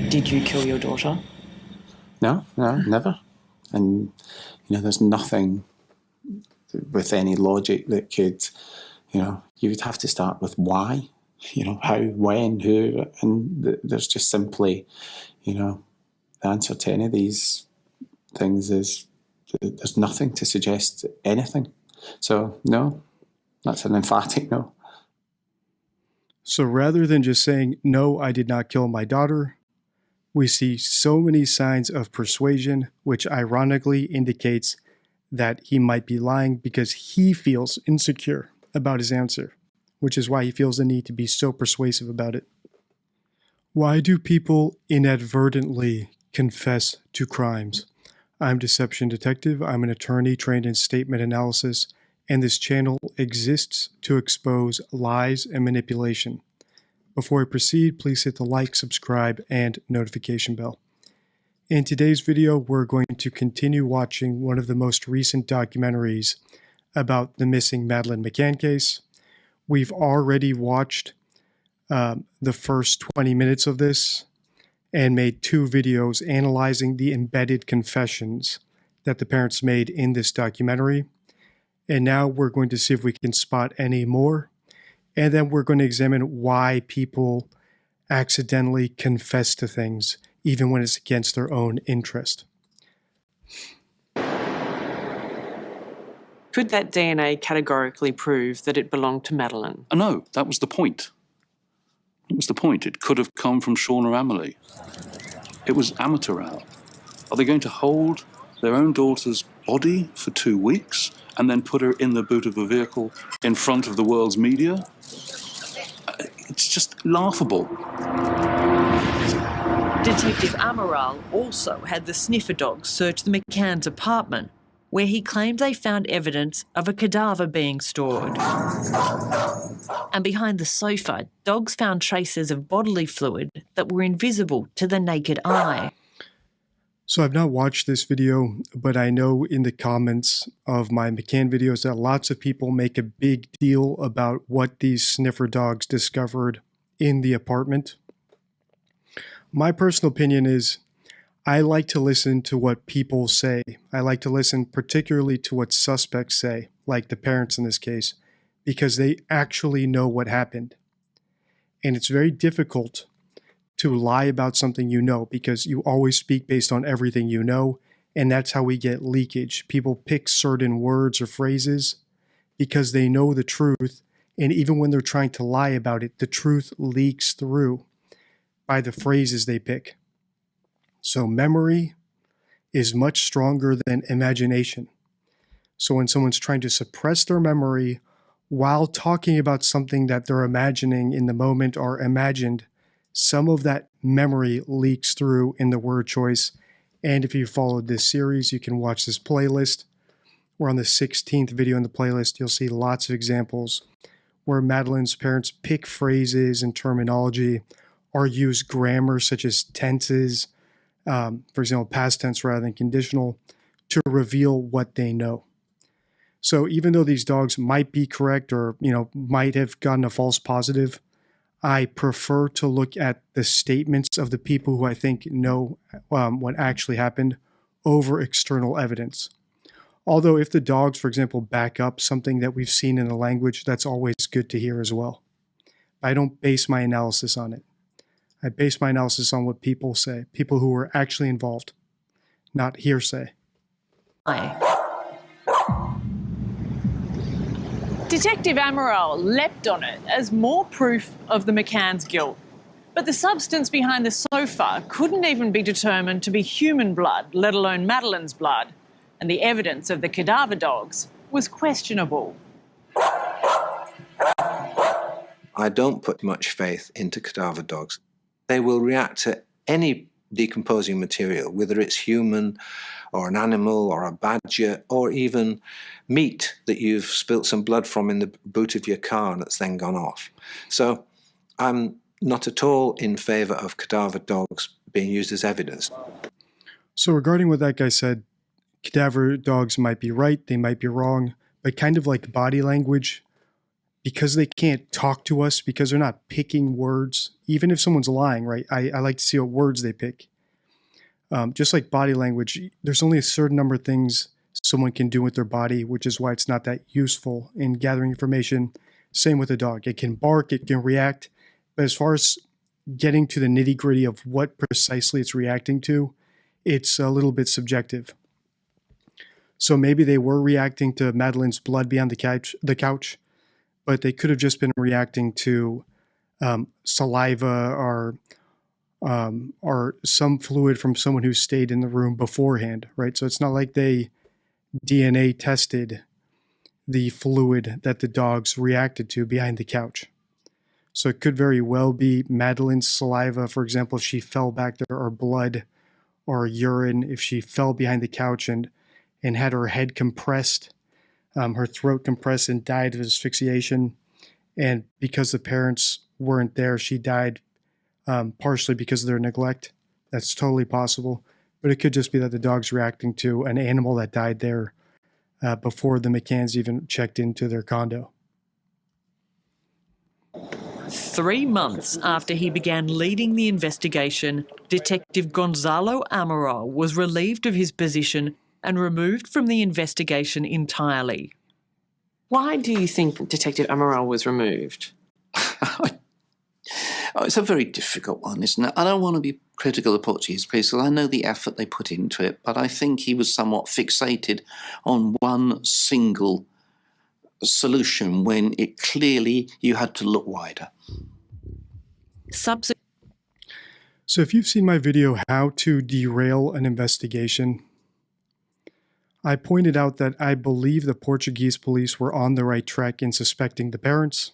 Did you kill your daughter? No, never. And, there's nothing with any logic that could, you would have to start with why, how, when, who, and there's just simply, the answer to any of these things is there's nothing to suggest anything. So, no, that's an emphatic no. So rather than just saying, no, I did not kill my daughter, we see so many signs of persuasion, which ironically indicates that he might be lying because he feels insecure about his answer, which is why he feels the need to be so persuasive about it. Why do people inadvertently confess to crimes? I'm Deception Detective. I'm an attorney trained in statement analysis, and this channel exists to expose lies and manipulation. Before I proceed, please hit the like, subscribe, and notification bell. In today's video, we're going to continue watching one of the most recent documentaries about the missing Madeleine McCann case. We've already watched the first 20 minutes of this and made 2 videos analyzing the embedded confessions that the parents made in this documentary. And now we're going to see if we can spot any more. And then we're going to examine why people accidentally confess to things, even when it's against their own interest. Could that DNA categorically prove that it belonged to Madeleine? No, that was the point. It was the point. It could have come from Sean or Amelie. It was amateur hour. Are they going to hold their own daughter's body for 2 weeks and then put her in the boot of a vehicle in front of the world's media? It's just laughable. Detective Amaral also had the Sniffer dogs search the McCann's apartment, where he claimed they found evidence of a cadaver being stored. And behind the sofa, dogs found traces of bodily fluid that were invisible to the naked eye. So I've not watched this video, but I know in the comments of my McCann videos that lots of people make a big deal about what these sniffer dogs discovered in the apartment. My personal opinion is I like to listen to what people say. I like to listen particularly to what suspects say, like the parents in this case, because they actually know what happened. And it's very difficult to lie about something you know, because you always speak based on everything you know, and that's how we get leakage. People pick certain words or phrases because they know the truth, and even when they're trying to lie about it, the truth leaks through by the phrases they pick. So memory is much stronger than imagination. So when someone's trying to suppress their memory while talking about something that they're imagining in the moment or imagined, some of that memory leaks through in the word choice. And if you followed this series, you can watch this playlist. We're on the 16th video in the playlist. You'll see lots of examples where Madeleine's parents pick phrases and terminology or use grammar such as tenses, for example, past tense rather than conditional, to reveal what they know. So even though these dogs might be correct or, might have gotten a false positive, I prefer to look at the statements of the people who I think know what actually happened over external evidence. Although if the dogs, for example, back up something that we've seen in the language, that's always good to hear as well. I don't base my analysis on it. I base my analysis on what people say, people who were actually involved, not hearsay. Detective Amaral leapt on it as more proof of the McCann's guilt. But the substance behind the sofa couldn't even be determined to be human blood, let alone Madeleine's blood. And the evidence of the cadaver dogs was questionable. I don't put much faith into cadaver dogs. They will react to any decomposing material, whether it's human or an animal or a badger or even meat that you've spilt some blood from in the boot of your car and that's then gone off. So I'm not at all in favor of cadaver dogs being used as evidence. So regarding what that guy said, cadaver dogs might be right, they might be wrong, but kind of like body language, because they can't talk to us, because they're not picking words, even if someone's lying, right? I like to see what words they pick. Just like body language, there's only a certain number of things someone can do with their body, which is why it's not that useful in gathering information. Same with a dog. It can bark, it can react, but as far as getting to the nitty-gritty of what precisely it's reacting to, it's a little bit subjective. So maybe they were reacting to Madeline's blood behind the couch, but they could have just been reacting to saliva or some fluid from someone who stayed in the room beforehand, right? So it's not like they DNA tested the fluid that the dogs reacted to behind the couch. So it could very well be Madeline's saliva, for example, if she fell back there, or blood or urine, if she fell behind the couch and had her head compressed, her throat compressed, and died of asphyxiation. And because the parents weren't there, she died partially because of their neglect. That's totally possible. But it could just be that the dog's reacting to an animal that died there before the McCanns even checked into their condo. 3 months after he began leading the investigation, Detective Gonzalo Amaral was relieved of his position and removed from the investigation entirely. Why do you think Detective Amaral was removed? It's a very difficult one, isn't it? I don't want to be critical of Portuguese police, because I know the effort they put into it, but I think he was somewhat fixated on one single solution when it clearly you had to look wider. So if you've seen my video, How to Derail an Investigation, I pointed out that I believe the Portuguese police were on the right track in suspecting the parents,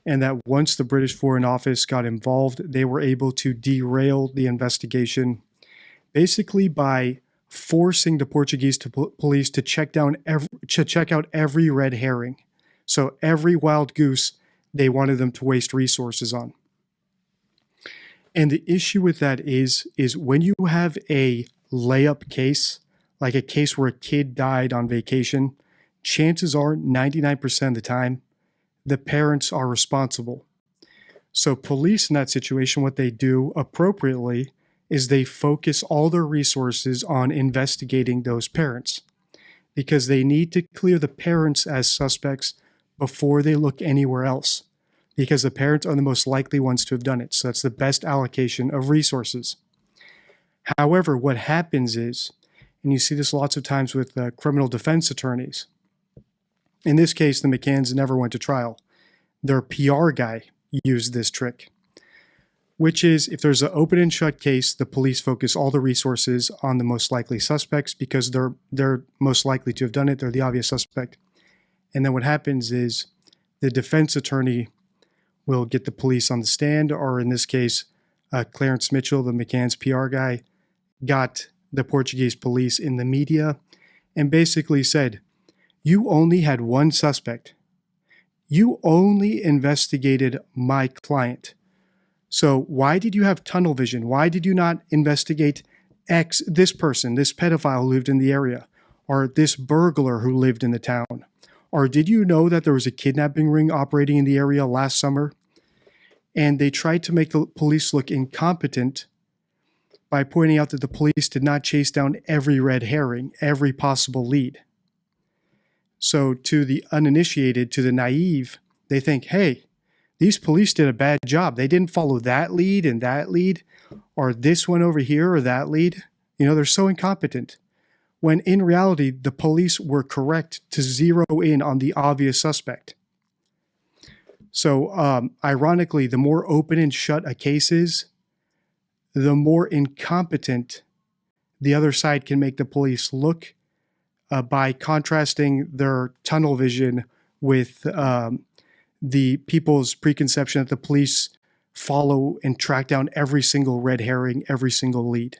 and that once the British Foreign Office got involved, they were able to derail the investigation, basically by forcing the Portuguese police to check out every red herring. So every wild goose they wanted them to waste resources on. And the issue with that is when you have a layup case, like a case where a kid died on vacation, chances are 99% of the time, the parents are responsible. So police in that situation, what they do appropriately is they focus all their resources on investigating those parents, because they need to clear the parents as suspects before they look anywhere else, because the parents are the most likely ones to have done it. So that's the best allocation of resources. However, what happens is, and you see this lots of times with criminal defense attorneys. In this case, the McCanns never went to trial. Their PR guy used this trick, which is if there's an open and shut case, the police focus all the resources on the most likely suspects because they're most likely to have done it. They're the obvious suspect. And then what happens is the defense attorney will get the police on the stand, or in this case, Clarence Mitchell, the McCann's PR guy, got the Portuguese police in the media and basically said, you only had one suspect. You only investigated my client. So why did you have tunnel vision? Why did you not investigate X, this person, this pedophile who lived in the area, or this burglar who lived in the town? Or did you know that there was a kidnapping ring operating in the area last summer? And they tried to make the police look incompetent by pointing out that the police did not chase down every red herring, every possible lead. So to the uninitiated, to the naive, they think, hey, these police did a bad job. They didn't follow that lead and that lead, or this one over here or that lead. You know, they're so incompetent. When in reality, the police were correct to zero in on the obvious suspect. So ironically, the more open and shut a case is, the more incompetent the other side can make the police look by contrasting their tunnel vision with the people's preconception that the police follow and track down every single red herring, every single lead.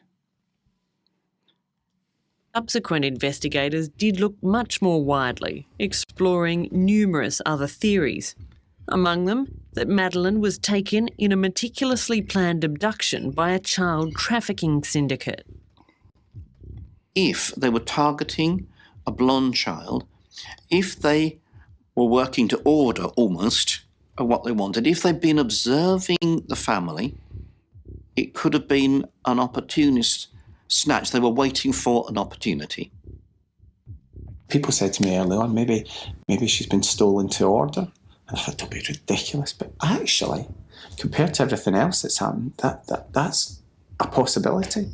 Subsequent investigators did look much more widely, exploring numerous other theories. Among them, that Madeleine was taken in a meticulously planned abduction by a child trafficking syndicate. If they were targeting a blonde child, if they were working to order, almost, of what they wanted. If they'd been observing the family, it could have been an opportunist snatch. They were waiting for an opportunity. People said to me early on, maybe she's been stolen to order. And I thought, don't be ridiculous. But actually, compared to everything else that's happened, that's a possibility.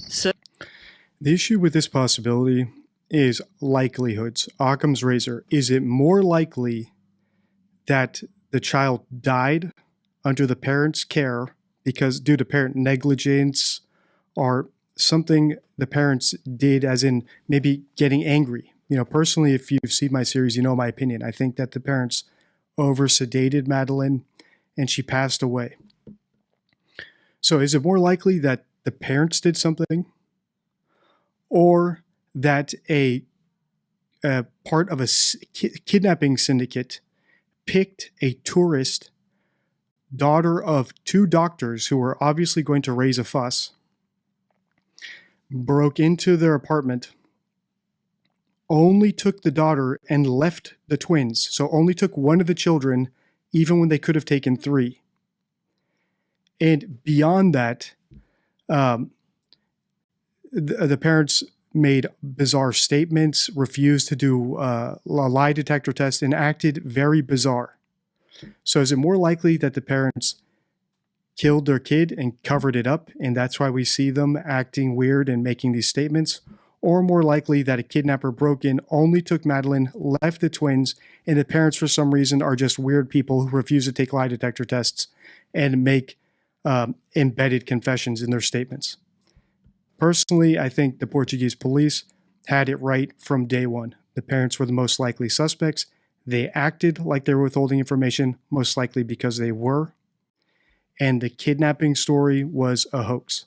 So, the issue with this possibility is likelihoods. Occam's razor. Is it more likely that the child died under the parent's care because due to parent negligence or something the parents did, as in maybe getting angry? You know, personally, if you've seen my series, you know my opinion. I think that the parents over-sedated Madeline and she passed away. So is it more likely that the parents did something, or that a part of a kidnapping syndicate picked a tourist, daughter of two doctors who were obviously going to raise a fuss, broke into their apartment, only took the daughter and left the twins, so only took one of the children, even when they could have taken three. And beyond that, the parents made bizarre statements, refused to do a lie detector test, and acted very bizarre. So is it more likely that the parents killed their kid and covered it up, and that's why we see them acting weird and making these statements? Or more likely that a kidnapper broke in, only took Madeline, left the twins, and the parents for some reason are just weird people who refuse to take lie detector tests and make embedded confessions in their statements? Personally, I think the Portuguese police had it right from day one. The parents were the most likely suspects. They acted like they were withholding information, most likely because they were. And the kidnapping story was a hoax.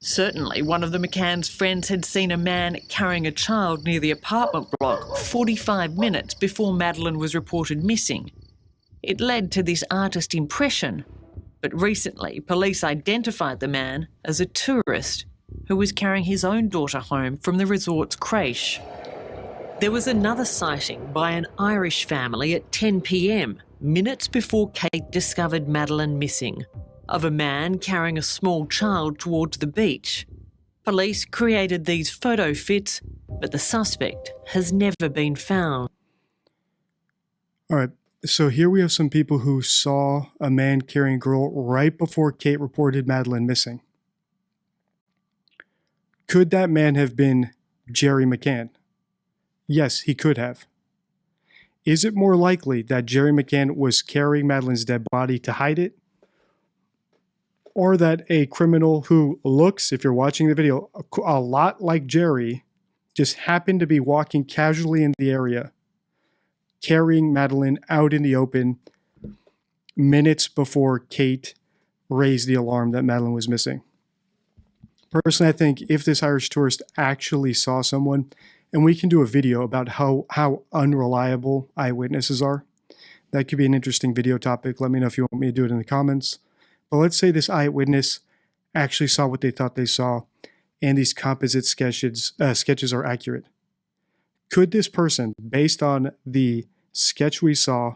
certainly, one of the McCann's friends had seen a man carrying a child near the apartment block 45 minutes before Madeline was reported missing. It led to this artist impression, but recently police identified the man as a tourist who was carrying his own daughter home from the resort's creche. There was another sighting by an Irish family at 10 p.m, minutes before Kate discovered Madeline missing, of a man carrying a small child towards the beach. Police created these photo fits, but the suspect has never been found. All right, so here we have some people who saw a man carrying a girl right before Kate reported Madeline missing. Could that man have been Jerry McCann? Yes, he could have. Is it more likely that Jerry McCann was carrying Madeline's dead body to hide it? Or that a criminal who looks, if you're watching the video, a lot like Jerry, just happened to be walking casually in the area, carrying Madeline out in the open minutes before Kate raised the alarm that Madeline was missing? Personally, I think if this Irish tourist actually saw someone, and we can do a video about how unreliable eyewitnesses are. That could be an interesting video topic. Let me know if you want me to do it in the comments. But let's say this eyewitness actually saw what they thought they saw, and these composite sketches are accurate. Could this person, based on the sketch we saw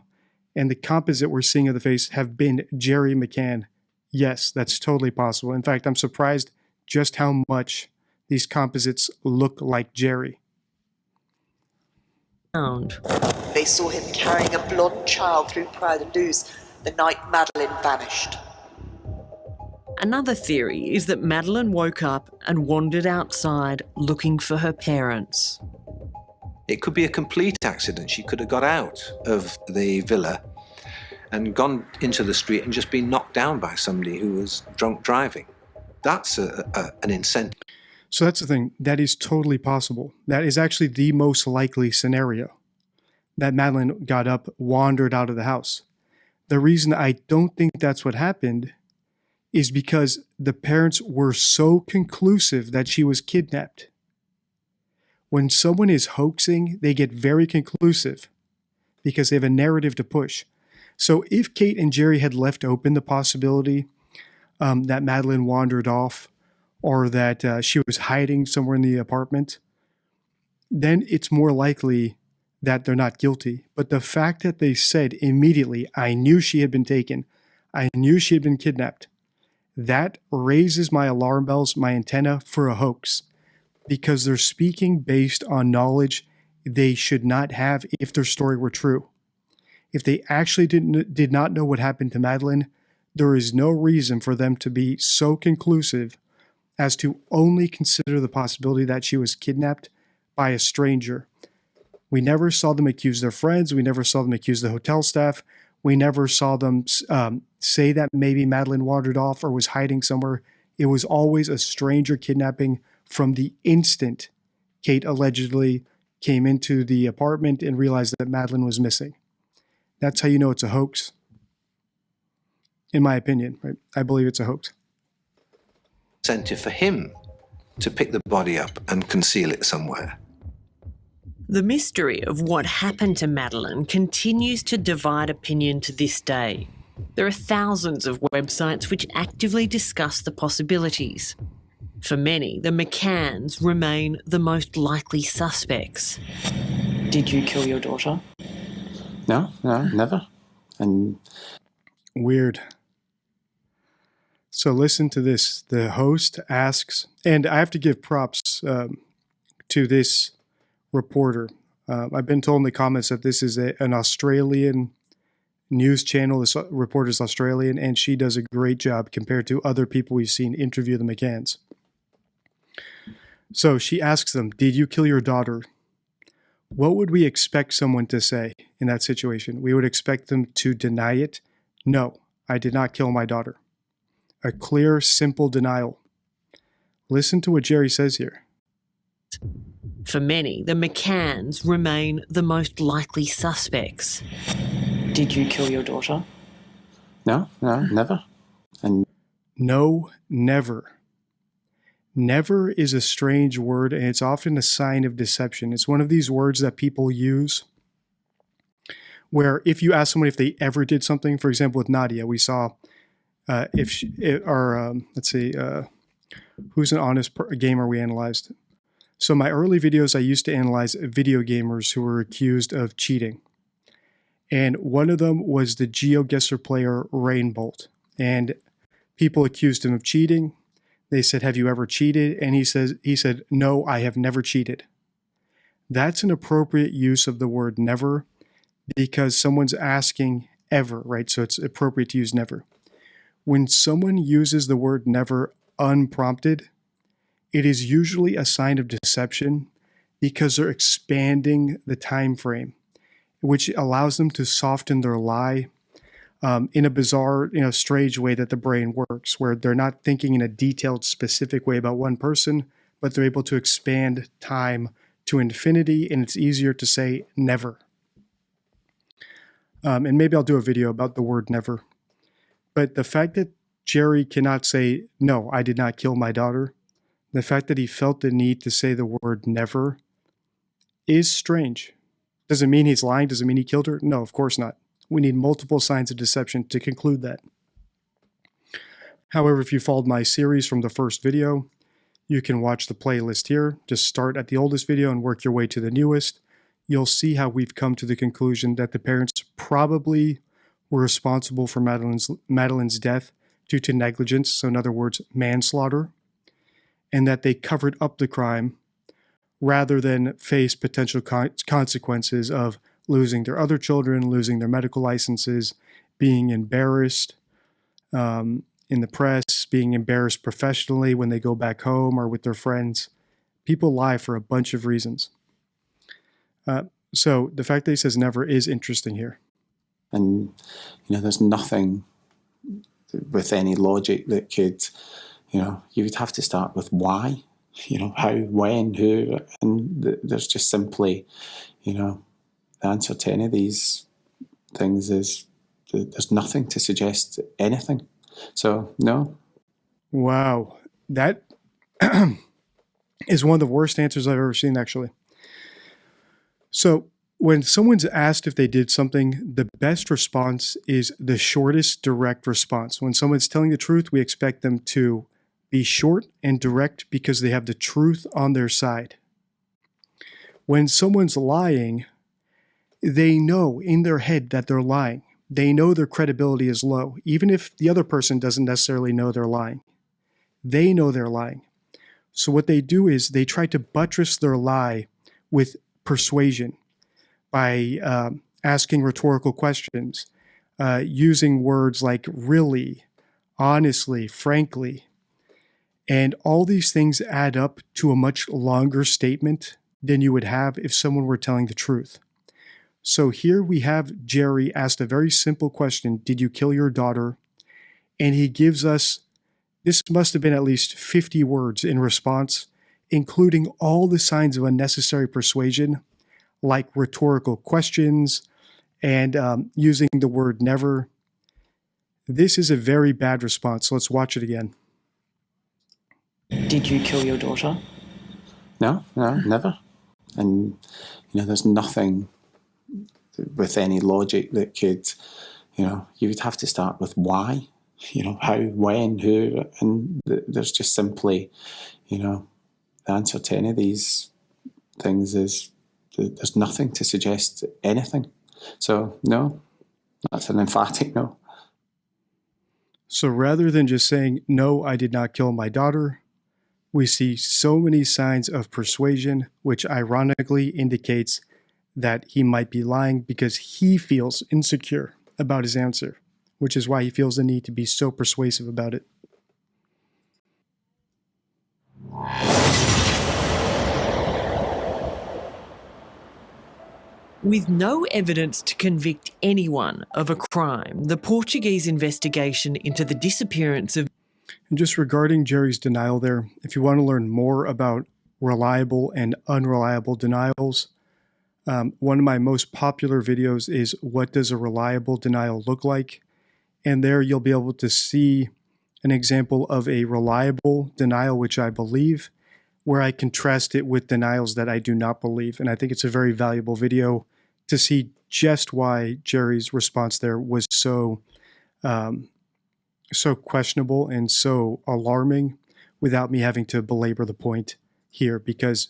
and the composite we're seeing of the face, have been Jerry McCann? Yes, that's totally possible. In fact, I'm surprised just how much these composites look like Jerry. They saw him carrying a blonde child through Pride and Luz the night Madeline vanished. Another theory is that Madeline woke up and wandered outside looking for her parents. It could be a complete accident. She could have got out of the villa and gone into the street and just been knocked down by somebody who was drunk driving. That's an incentive. So that's the thing. That is totally possible. That is actually the most likely scenario, that Madeline got up, wandered out of the house. The reason I don't think that's what happened is because the parents were so conclusive that she was kidnapped. When someone is hoaxing, they get very conclusive because they have a narrative to push. So if Kate and Jerry had left open the possibility that Madeline wandered off, or that she was hiding somewhere in the apartment, then it's more likely that they're not guilty. But the fact that they said immediately, I knew she had been taken, I knew she had been kidnapped, that raises my alarm bells, my antenna for a hoax, because they're speaking based on knowledge they should not have if their story were true. If they actually did not know what happened to Madeleine, there is no reason for them to be so conclusive as to only consider the possibility that she was kidnapped by a stranger. We never saw them accuse their friends. We never saw them accuse the hotel staff. We never saw them say that maybe Madeleine wandered off or was hiding somewhere. It was always a stranger kidnapping from the instant Kate allegedly came into the apartment and realized that Madeleine was missing. That's how you know it's a hoax. In my opinion, right? I believe it's a hoax. Incentive for him to pick the body up and conceal it somewhere. The mystery of what happened to Madeleine continues to divide opinion to this day. There are thousands of websites which actively discuss the possibilities. For many, the McCanns remain the most likely suspects. Did you kill your daughter? No, never. And weird. So listen to this. The host asks, and I have to give props to this reporter. I've been told in the comments that this is an Australian news channel. This reporter is Australian, and she does a great job compared to other people we've seen interview the McCanns. So she asks them, did you kill your daughter? What would we expect someone to say in that situation? We would expect them to deny it. No, I did not kill my daughter. A clear, simple denial. Listen to what Jerry says here. For many, the McCanns remain the most likely suspects. Did you kill your daughter? No, never. And no, never. Never is a strange word, and it's often a sign of deception. It's one of these words that people use where if you ask someone if they ever did something, for example, with Nadia, we saw let's see, who's an honest gamer we analyzed. So my early videos, I used to analyze video gamers who were accused of cheating. And one of them was the GeoGuessr player Rainbolt. And people accused him of cheating. They said, have you ever cheated? And he said, no, I have never cheated. That's an appropriate use of the word never because someone's asking ever, right? So it's appropriate to use never. When someone uses the word never unprompted, it is usually a sign of deception because they're expanding the time frame, which allows them to soften their lie in a bizarre, strange way that the brain works, where they're not thinking in a detailed, specific way about one person, but they're able to expand time to infinity, and it's easier to say never. And maybe I'll do a video about the word never. But the fact that Jerry cannot say, no, I did not kill my daughter, the fact that he felt the need to say the word never is strange. Does it mean he's lying? Does it mean he killed her? No, of course not. We need multiple signs of deception to conclude that. However, if you followed my series from the first video, you can watch the playlist here. Just start at the oldest video and work your way to the newest. You'll see how we've come to the conclusion that the parents probably were responsible for Madeleine's death due to negligence, so in other words, manslaughter, and that they covered up the crime rather than face potential consequences of losing their other children, losing their medical licenses, being embarrassed in the press, being embarrassed professionally when they go back home or with their friends. People lie for a bunch of reasons. So the fact that he says never is interesting here. And, there's nothing with any logic that could, you would have to start with why, how, when, who, and there's just simply, the answer to any of these things is there's nothing to suggest anything. So, no. Wow. That is one of the worst answers I've ever seen, actually. So when someone's asked if they did something, the best response is the shortest direct response. When someone's telling the truth, we expect them to be short and direct because they have the truth on their side. When someone's lying, they know in their head that they're lying. They know their credibility is low, even if the other person doesn't necessarily know they're lying. They know they're lying. So what they do is they try to buttress their lie with persuasion by asking rhetorical questions, using words like really, honestly, frankly. And all these things add up to a much longer statement than you would have if someone were telling the truth. So here we have Jerry asked a very simple question, did you kill your daughter? And he gives us, this must have been at least 50 words in response, including all the signs of unnecessary persuasion, like rhetorical questions and using the word never. This is a very bad response. So let's watch it again. Did you kill your daughter? No, never. And, there's nothing with any logic that could, you would have to start with why, how, when, who, and there's just simply, the answer to any of these things is there's nothing to suggest anything. So, no, that's an emphatic no. So rather than just saying, no, I did not kill my daughter, we see so many signs of persuasion, which ironically indicates that he might be lying because he feels insecure about his answer, which is why he feels the need to be so persuasive about it. With no evidence to convict anyone of a crime, the Portuguese investigation into the disappearance of... And just regarding Jerry's denial there, if you want to learn more about reliable and unreliable denials, one of my most popular videos is What Does a Reliable Denial Look Like? And there you'll be able to see an example of a reliable denial, which I believe, where I contrast it with denials that I do not believe. And I think it's a very valuable video to see just why Jerry's response there was so questionable and so alarming without me having to belabor the point here, because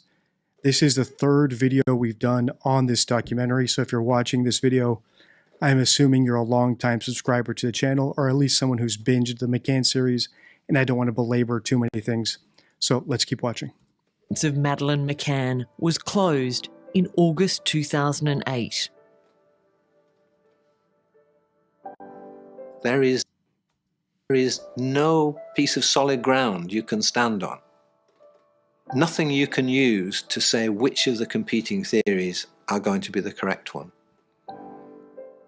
this is the third video we've done on this documentary. So if you're watching this video, I'm assuming you're a long-time subscriber to the channel, or at least someone who's binged the McCann series, and I don't want to belabor too many things. So let's keep watching. of Madeleine McCann was closed in August 2008. There is no piece of solid ground you can stand on. Nothing you can use to say which of the competing theories are going to be the correct one.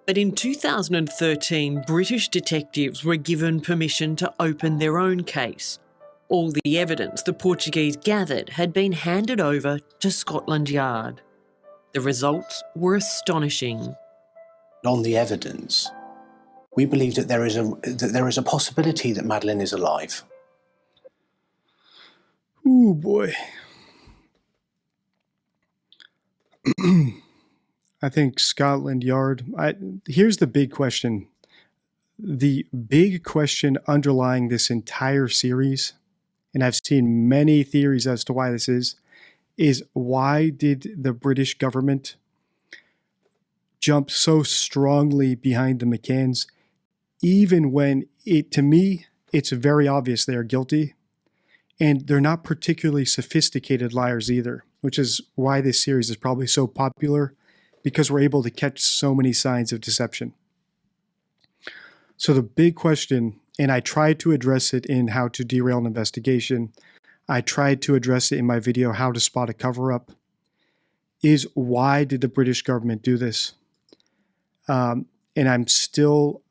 But in 2013, British detectives were given permission to open their own case. All the evidence the Portuguese gathered had been handed over to Scotland Yard. The results were astonishing. On the evidence, we believe that there is a possibility that Madeleine is alive. Ooh, boy. I think Scotland Yard, here's the big question. The big question underlying this entire series, and I've seen many theories as to why this is why did the British government jump so strongly behind the McCanns, even when to me, it's very obvious they are guilty, and they're not particularly sophisticated liars either, which is why this series is probably so popular, because we're able to catch so many signs of deception. So the big question, and I tried to address it in How to Derail an Investigation, I tried to address it in my video, How to Spot a Cover-Up, is why did the British government do this? And I still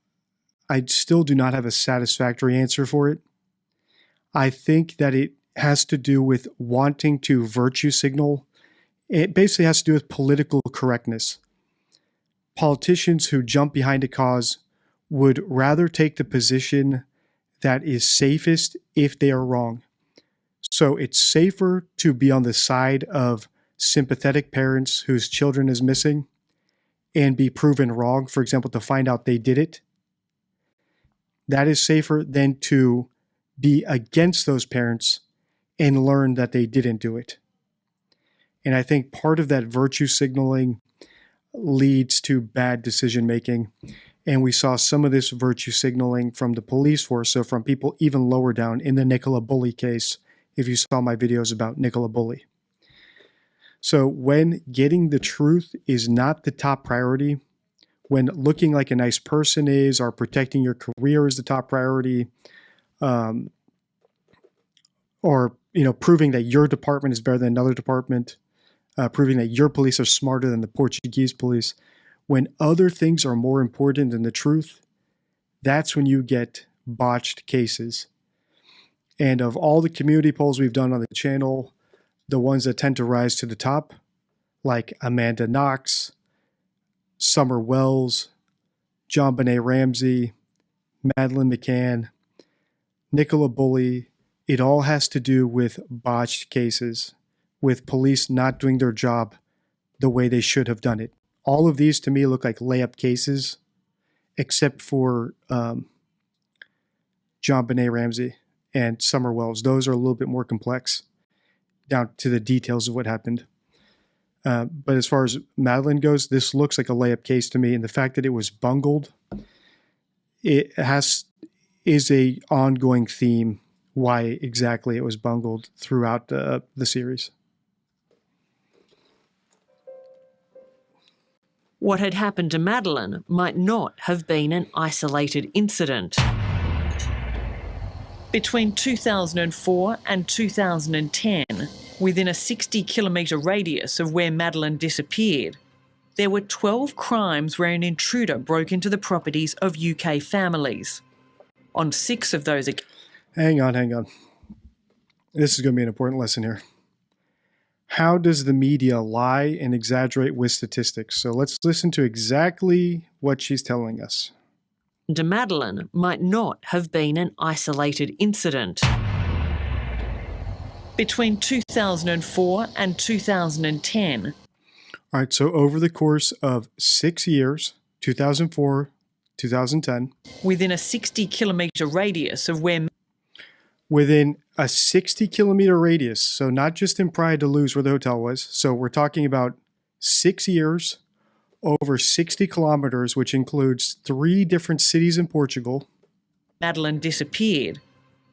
do not have a satisfactory answer for it. I think that it has to do with wanting to virtue signal. It basically has to do with political correctness. Politicians who jump behind a cause would rather take the position that is safest if they are wrong. So it's safer to be on the side of sympathetic parents whose children is missing and be proven wrong, for example, to find out they did it. That is safer than to be against those parents and learn that they didn't do it. And I think part of that virtue signaling leads to bad decision making. And we saw some of this virtue signaling from the police force, so from people even lower down in the Nicola Bully case, if you saw my videos about Nicola Bully. So when getting the truth is not the top priority, when looking like a nice person is, or protecting your career is the top priority, or proving that your department is better than another department, proving that your police are smarter than the Portuguese police, when other things are more important than the truth, that's when you get botched cases. And of all the community polls we've done on the channel, the ones that tend to rise to the top, like Amanda Knox, Summer Wells, John Benet Ramsey, Madeleine McCann, Nicola Bully, it all has to do with botched cases, with police not doing their job the way they should have done it. All of these to me look like layup cases, except for John Benet Ramsey and Summer Wells. Those are a little bit more complex, down to the details of what happened. But as far as Madeleine goes, this looks like a layup case to me, and the fact that it was bungled, is a ongoing theme why exactly it was bungled throughout the series. What had happened to Madeleine might not have been an isolated incident. Between 2004 and 2010, within a 60-kilometre radius of where Madeleine disappeared, there were 12 crimes where an intruder broke into the properties of UK families. On 6 of those... Hang on. This is going to be an important lesson here. How does the media lie and exaggerate with statistics? So let's listen to exactly what she's telling us. To Madeleine might not have been an isolated incident. Between 2004 and 2010. All right, so over the course of 6 years, 2004, 2010. Within a 60-kilometre radius of where... Within a 60-kilometre radius, so not just in Praia de Luz where the hotel was. So we're talking about 6 years, over 60 kilometers, which includes 3 different cities in Portugal. Madeleine disappeared.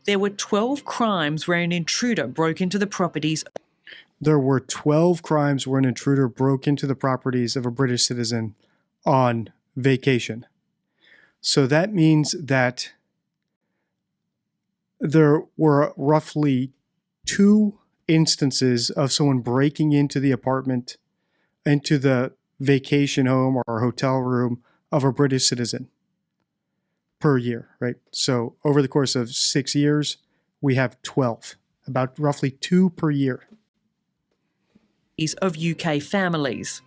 There were 12 crimes where an intruder broke into the properties. There were 12 crimes where an intruder broke into the properties of a British citizen on vacation. So that means that there were roughly 2 instances of someone breaking into the apartment, into the vacation home or hotel room of a British citizen per year, right? So over the course of 6 years, we have 12, about roughly 2 per year. Of UK families.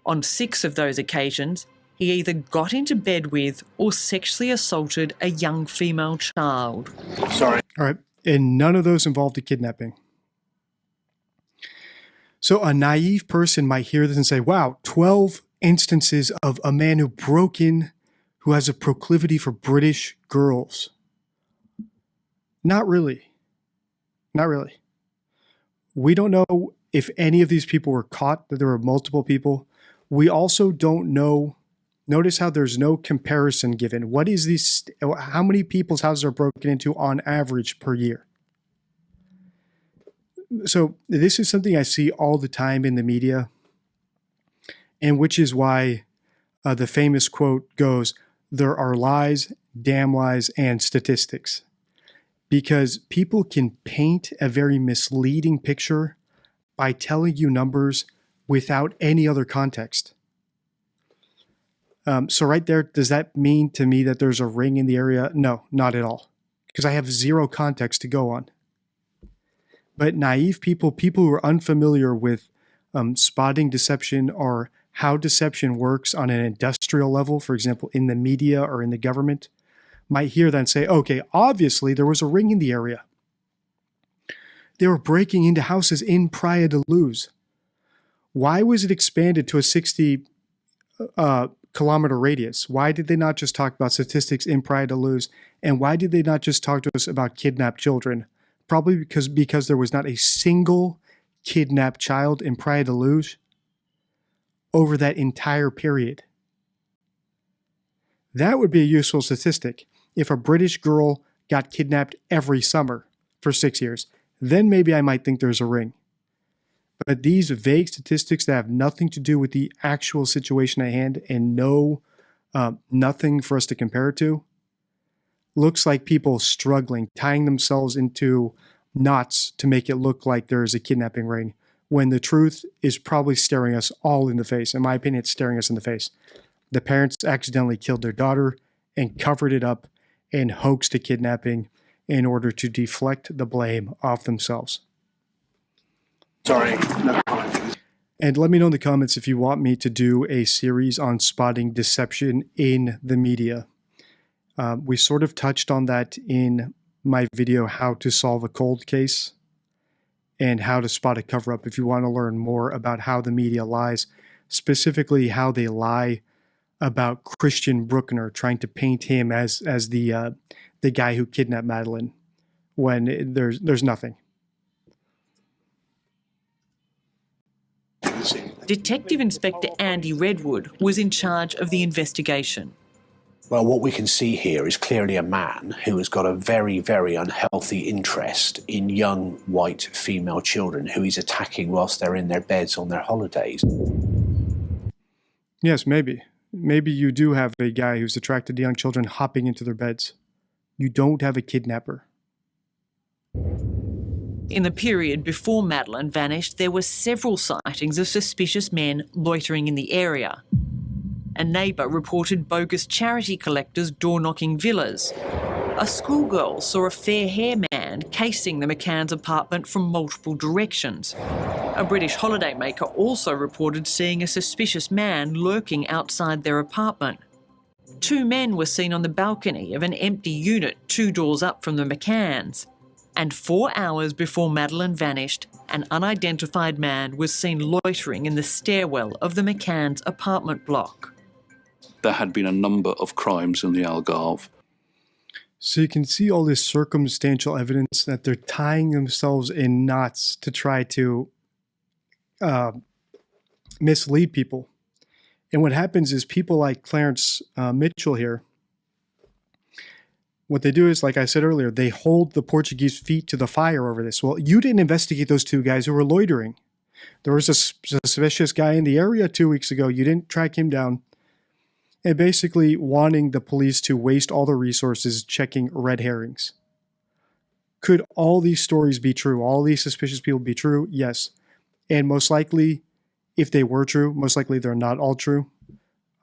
On 6 of those occasions, he either got into bed with or sexually assaulted a young female child. Sorry. All right. And none of those involved a kidnapping. So a naive person might hear this and say, wow, 12 instances of a man who broke in, who has a proclivity for British girls. Not really. Not really. We don't know if any of these people were caught, that there were multiple people. We also don't know. Notice how there's no comparison given. What is this? How many people's houses are broken into on average per year? So this is something I see all the time in the media, and which is why the famous quote goes, there are lies, damn lies, and statistics. Because people can paint a very misleading picture by telling you numbers without any other context. So right there, does that mean to me that there's a ring in the area? No, not at all, because I have 0 context to go on. But naive people who are unfamiliar with spotting deception or how deception works on an industrial level, for example, in the media or in the government, might hear that and say, okay, obviously there was a ring in the area. They were breaking into houses in Praia de Luz. Why was it expanded to a 60 kilometer radius? Why did they not just talk about statistics in Praia de Luz? And why did they not just talk to us about kidnapped children? Probably because there was not a single kidnapped child in Praia da Luz over that entire period. That would be a useful statistic. If a British girl got kidnapped every summer for 6 years, then maybe I might think there's a ring. But these vague statistics that have nothing to do with the actual situation at hand and nothing for us to compare it to, looks like people struggling, tying themselves into knots to make it look like there's a kidnapping ring, when the truth is probably staring us all in the face. In my opinion, it's staring us in the face. The parents accidentally killed their daughter and covered it up and hoaxed a kidnapping in order to deflect the blame off themselves. Sorry, no comment. And let me know in the comments if you want me to do a series on spotting deception in the media. We sort of touched on that in my video, How to Solve a Cold Case, and how to spot a cover-up if you want to learn more about how the media lies, specifically how they lie about Christian Bruckner, trying to paint him as the guy who kidnapped Madeleine when there's nothing. Detective Inspector Andy Redwood was in charge of the investigation. Well, what we can see here is clearly a man who has got a very, very unhealthy interest in young white female children who he's attacking whilst they're in their beds on their holidays. Yes, maybe. Maybe you do have a guy who's attracted to young children hopping into their beds. You don't have a kidnapper. In the period before Madeleine vanished, there were several sightings of suspicious men loitering in the area. A neighbour reported bogus charity collectors door-knocking villas. A schoolgirl saw a fair-hair man casing the McCann's apartment from multiple directions. A British holidaymaker also reported seeing a suspicious man lurking outside their apartment. 2 men were seen on the balcony of an empty unit 2 doors up from the McCann's. And 4 hours before Madeleine vanished, an unidentified man was seen loitering in the stairwell of the McCann's apartment block. There had been a number of crimes in the Algarve. So you can see all this circumstantial evidence that they're tying themselves in knots to try to mislead people. And what happens is people like Clarence Mitchell here, what they do is, like I said earlier, they hold the Portuguese feet to the fire over this. Well, you didn't investigate those 2 guys who were loitering. There was a suspicious guy in the area 2 weeks ago. You didn't track him down. And basically wanting the police to waste all the resources checking red herrings. Could all these stories be true? All these suspicious people be true? Yes. And most likely, if they were true, most likely they're not all true.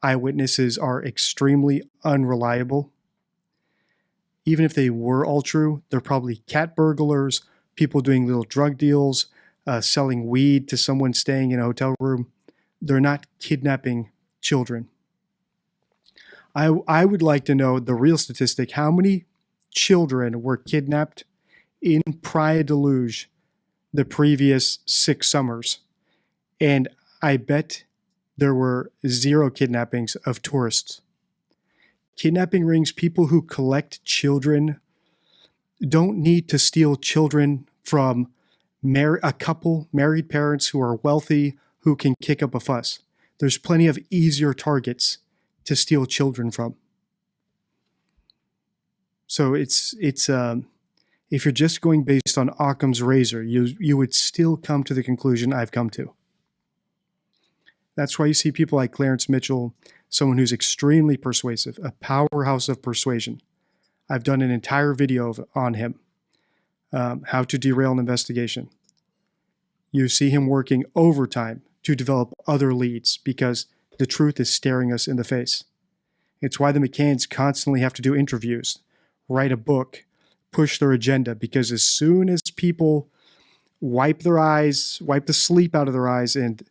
Eyewitnesses are extremely unreliable. Even if they were all true, they're probably cat burglars, people doing little drug deals, selling weed to someone staying in a hotel room. They're not kidnapping children. I would like to know the real statistic. How many children were kidnapped in Praia da Luz the previous 6 summers? And I bet there were 0 kidnappings of tourists. Kidnapping rings, people who collect children, don't need to steal children from a couple, married parents who are wealthy, who can kick up a fuss. There's plenty of easier targets to steal children from. So it's if you're just going based on Occam's razor, you would still come to the conclusion I've come to. That's why you see people like Clarence Mitchell, someone who's extremely persuasive, a powerhouse of persuasion. I've done an entire video on him, how to derail an investigation. You see him working overtime to develop other leads because the truth is staring us in the face. It's why the McCanns constantly have to do interviews, write a book, push their agenda, because as soon as people wipe their eyes, wipe the sleep out of their eyes and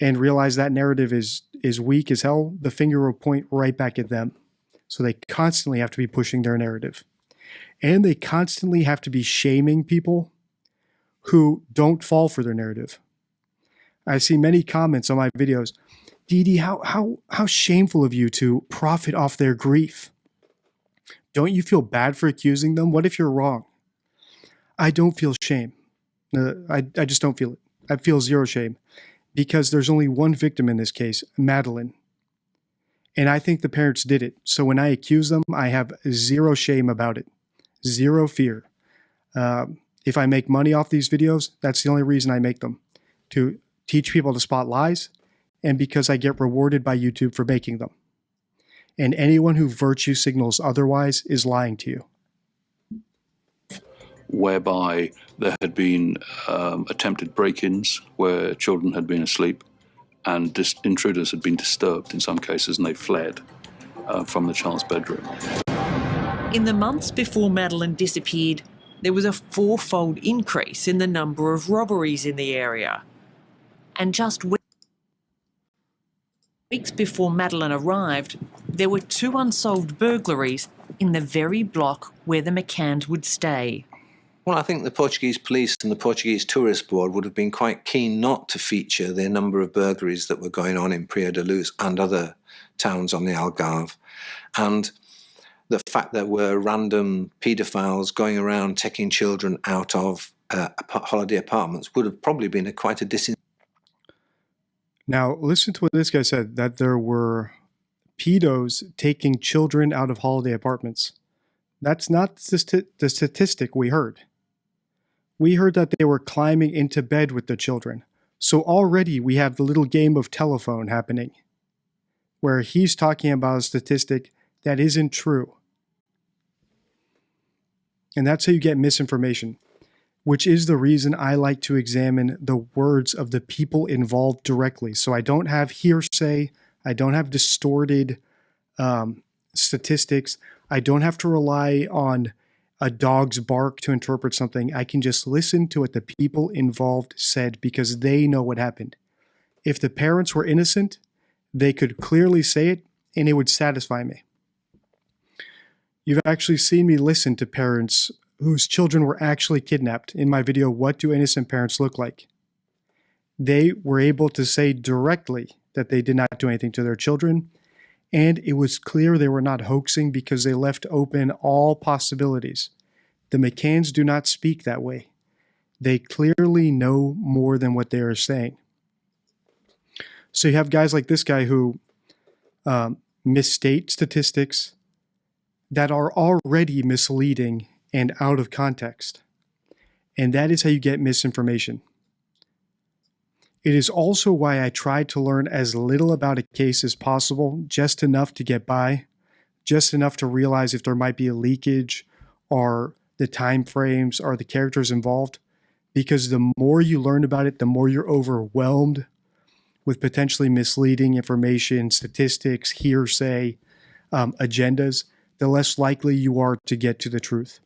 realize that narrative is weak as hell, the finger will point right back at them. So they constantly have to be pushing their narrative. And they constantly have to be shaming people who don't fall for their narrative. I see many comments on my videos, Dee, how shameful of you to profit off their grief. Don't you feel bad for accusing them? What if you're wrong? I don't feel shame. I just don't feel it. I feel zero shame because there's only one victim in this case, Madeline. And I think the parents did it. So when I accuse them, I have zero shame about it, zero fear. If I make money off these videos, that's the only reason I make them, to teach people to spot lies and because I get rewarded by YouTube for making them. And anyone who virtue signals otherwise is lying to you. Whereby there had been attempted break-ins where children had been asleep and intruders had been disturbed in some cases and they fled from the child's bedroom. In the months before Madeline disappeared, there was a 4-fold increase in the number of robberies in the area. And just weeks before Madeline arrived, there were 2 unsolved burglaries in the very block where the McCanns would stay. Well, I think the Portuguese police and the Portuguese Tourist Board would have been quite keen not to feature the number of burglaries that were going on in Pria da Luz and other towns on the Algarve. And the fact that there were random paedophiles going around taking children out of holiday apartments would have probably been quite a disincentive. Now, listen to what this guy said, that there were pedos taking children out of holiday apartments. That's not the statistic we heard. We heard that they were climbing into bed with the children. So already we have the little game of telephone happening, where he's talking about a statistic that isn't true. And that's how you get misinformation, which is the reason I like to examine the words of the people involved directly. So I don't have hearsay, I don't have distorted statistics, I don't have to rely on a dog's bark to interpret something. I can just listen to what the people involved said because they know what happened. If the parents were innocent, they could clearly say it and it would satisfy me. You've actually seen me listen to parents whose children were actually kidnapped in my video, What Do Innocent Parents Look Like? They were able to say directly that they did not do anything to their children, and it was clear they were not hoaxing because they left open all possibilities. The McCanns do not speak that way. They clearly know more than what they are saying. So you have guys like this guy who misstate statistics that are already misleading and out of context. And that is how you get misinformation. It is also why I try to learn as little about a case as possible, just enough to get by, just enough to realize if there might be a leakage or the time frames or the characters involved. Because the more you learn about it, the more you're overwhelmed with potentially misleading information, statistics, hearsay, agendas, the less likely you are to get to the truth.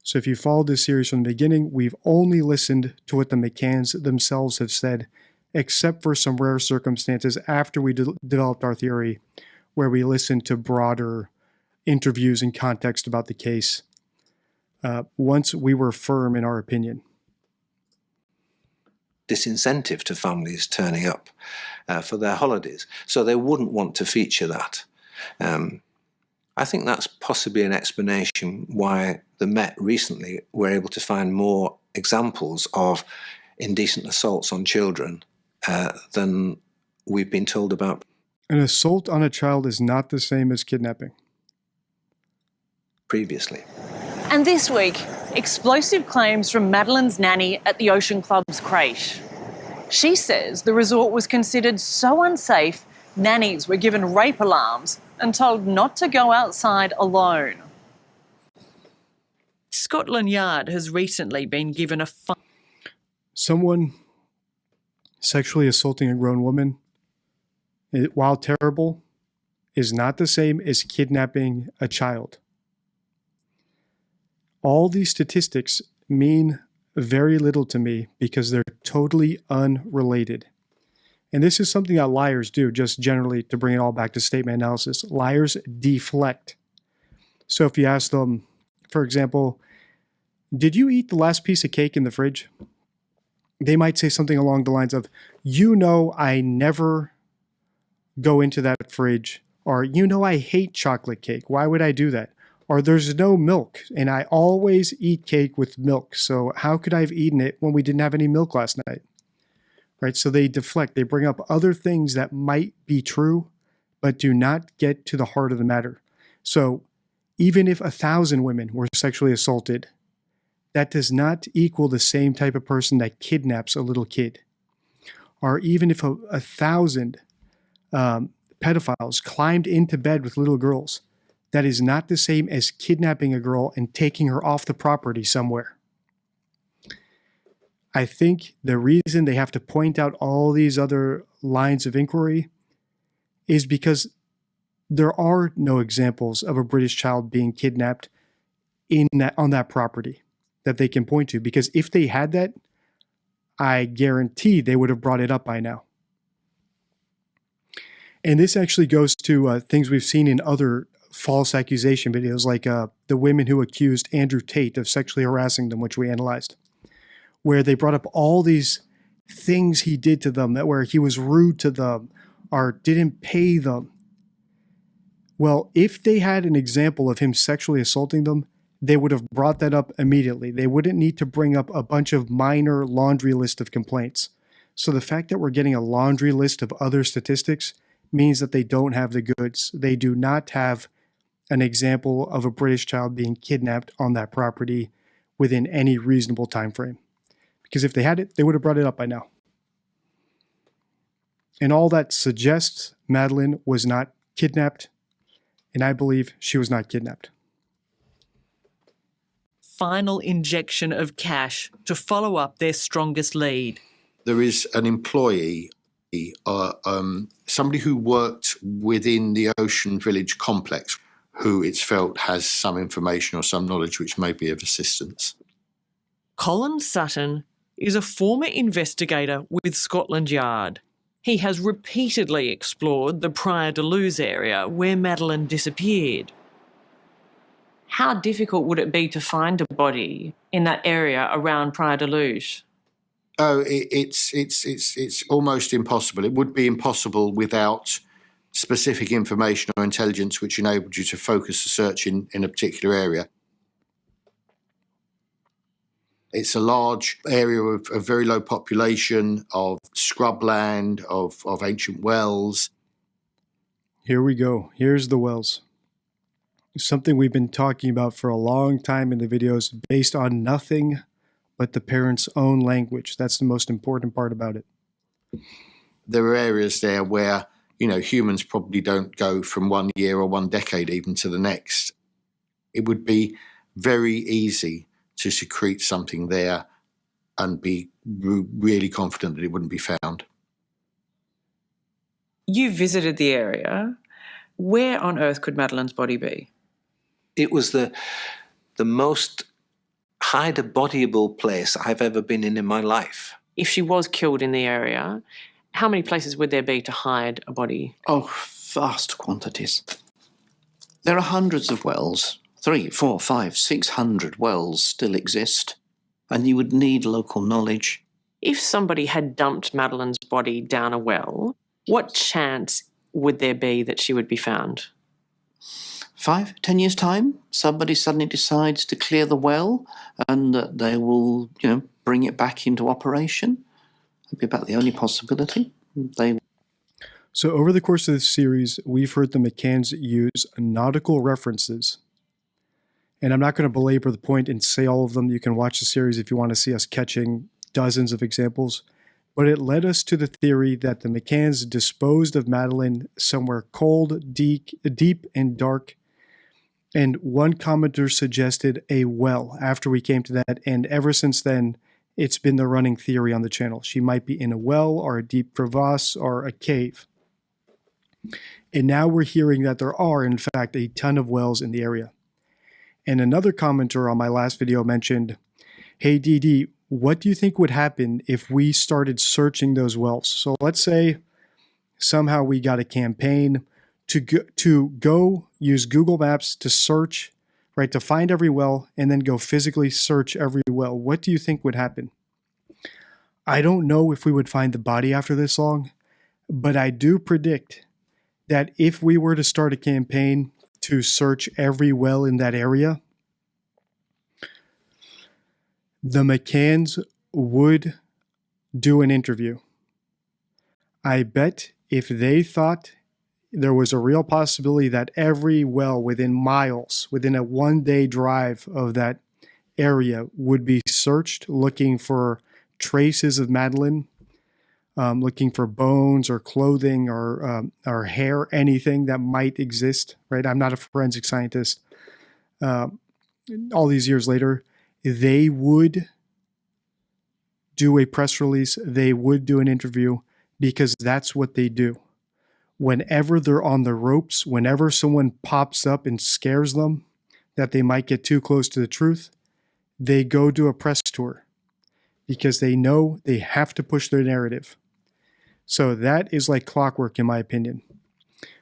So if you followed this series from the beginning, we've only listened to what the McCanns themselves have said, except for some rare circumstances after we developed our theory, where we listened to broader interviews and context about the case, once we were firm in our opinion. Disincentive to families turning up for their holidays. So they wouldn't want to feature that. I think that's possibly an explanation why the Met recently were able to find more examples of indecent assaults on children than we've been told about. An assault on a child is not the same as kidnapping. Previously. And this week, explosive claims from Madeline's nanny at the Ocean Club's crèche. She says the resort was considered so unsafe, nannies were given rape alarms and told not to go outside alone. Scotland Yard has recently been given a fine. Someone sexually assaulting a grown woman, while terrible, is not the same as kidnapping a child. All these statistics mean very little to me because they're totally unrelated. And this is something that liars do, just generally to bring it all back to statement analysis. Liars deflect. So if you ask them, for example, did you eat the last piece of cake in the fridge? They might say something along the lines of, you know I never go into that fridge, or you know I hate chocolate cake. Why would I do that? Or there's no milk, and I always eat cake with milk, so how could I have eaten it when we didn't have any milk last night? right? So they deflect, they bring up other things that might be true, but do not get to the heart of the matter. So even if 1,000 women were sexually assaulted, that does not equal the same type of person that kidnaps a little kid. Or even if 1,000 pedophiles climbed into bed with little girls, that is not the same as kidnapping a girl and taking her off the property somewhere. I think the reason they have to point out all these other lines of inquiry is because there are no examples of a British child being kidnapped on that property that they can point to. Because if they had that, I guarantee they would have brought it up by now. And this actually goes to things we've seen in other false accusation videos, like the women who accused Andrew Tate of sexually harassing them, which we analyzed, where they brought up all these things he did to them, where he was rude to them or didn't pay them. Well, if they had an example of him sexually assaulting them, they would have brought that up immediately. They wouldn't need to bring up a bunch of minor laundry list of complaints. So the fact that we're getting a laundry list of other statistics means that they don't have the goods. They do not have an example of a British child being kidnapped on that property within any reasonable time frame. Because if they had it, they would have brought it up by now. And all that suggests Madeleine was not kidnapped, and I believe she was not kidnapped. Final injection of cash to follow up their strongest lead. There is an employee, somebody who worked within the Ocean Village complex, who it's felt has some information or some knowledge which may be of assistance. Colin Sutton is a former investigator with Scotland Yard. He has repeatedly explored the Praia de Luz area where Madeleine disappeared. How difficult would it be to find a body in that area around Praia de Luz? Oh, it's almost impossible. It would be impossible without specific information or intelligence which enabled you to focus the search in a particular area. It's a large area of very low population, of scrubland, of ancient wells. Here we go. Here's the wells. Something we've been talking about for a long time in the videos, based on nothing but the parents' own language. That's the most important part about it. There are areas there where, humans probably don't go from 1 year or 1 decade even to the next. It would be very easy to secrete something there and be really confident that it wouldn't be found. You visited the area. Where on earth could Madeleine's body be? It was the most hide-a-bodyable place I've ever been in my life. If she was killed in the area, how many places would there be to hide a body? Oh, vast quantities. There are hundreds of wells. 300, 400, 500, 600 wells still exist, and you would need local knowledge. If somebody had dumped Madeleine's body down a well, what chance would there be that she would be found? 5, 10 years' time, somebody suddenly decides to clear the well and they will, bring it back into operation. That'd be about the only possibility. So over the course of this series, we've heard the McCanns use nautical references. And I'm not going to belabor the point and say all of them. You can watch the series if you want to see us catching dozens of examples. But it led us to the theory that the McCanns disposed of Madeleine somewhere cold, deep and dark. And one commenter suggested a well after we came to that. And ever since then, it's been the running theory on the channel. She might be in a well or a deep crevasse or a cave. And now we're hearing that there are, in fact, a ton of wells in the area. And another commenter on my last video mentioned, hey, DD, what do you think would happen if we started searching those wells? So let's say somehow we got a campaign to go use Google Maps to search, right, to find every well and then go physically search every well. What do you think would happen? I don't know if we would find the body after this long, but I do predict that if we were to start a campaign to search every well in that area, the McCanns would do an interview. I bet if they thought there was a real possibility that every well within miles, within a one-day drive of that area would be searched looking for traces of Madeleine, looking for bones or clothing or hair, anything that might exist, right? I'm not a forensic scientist. All these years later, they would do a press release. They would do an interview because that's what they do. Whenever they're on the ropes, whenever someone pops up and scares them that they might get too close to the truth, they go do a press tour because they know they have to push their narrative. So that is like clockwork, in my opinion.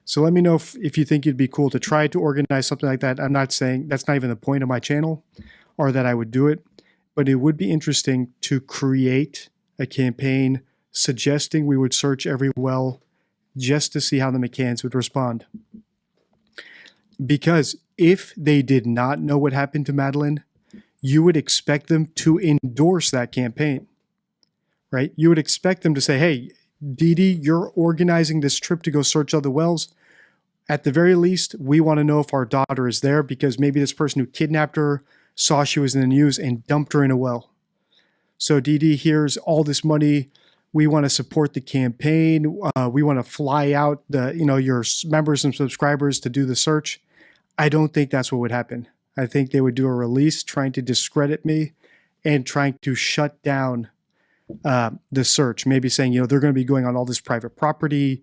So let me know if you think it'd be cool to try to organize something like that. I'm not saying that's not even the point of my channel or that I would do it, but it would be interesting to create a campaign suggesting we would search every well just to see how the McCanns would respond. Because if they did not know what happened to Madeleine, you would expect them to endorse that campaign, right? You would expect them to say, hey, Dee Dee, you're organizing this trip to go search other wells. At the very least, we want to know if our daughter is there because maybe this person who kidnapped her saw she was in the news and dumped her in a well. So Dee Dee, here's all this money. We want to support the campaign. We want to fly out your members and subscribers to do the search. I don't think that's what would happen. I think they would do a release trying to discredit me and trying to shut down the search. Maybe saying, they're going to be going on all this private property.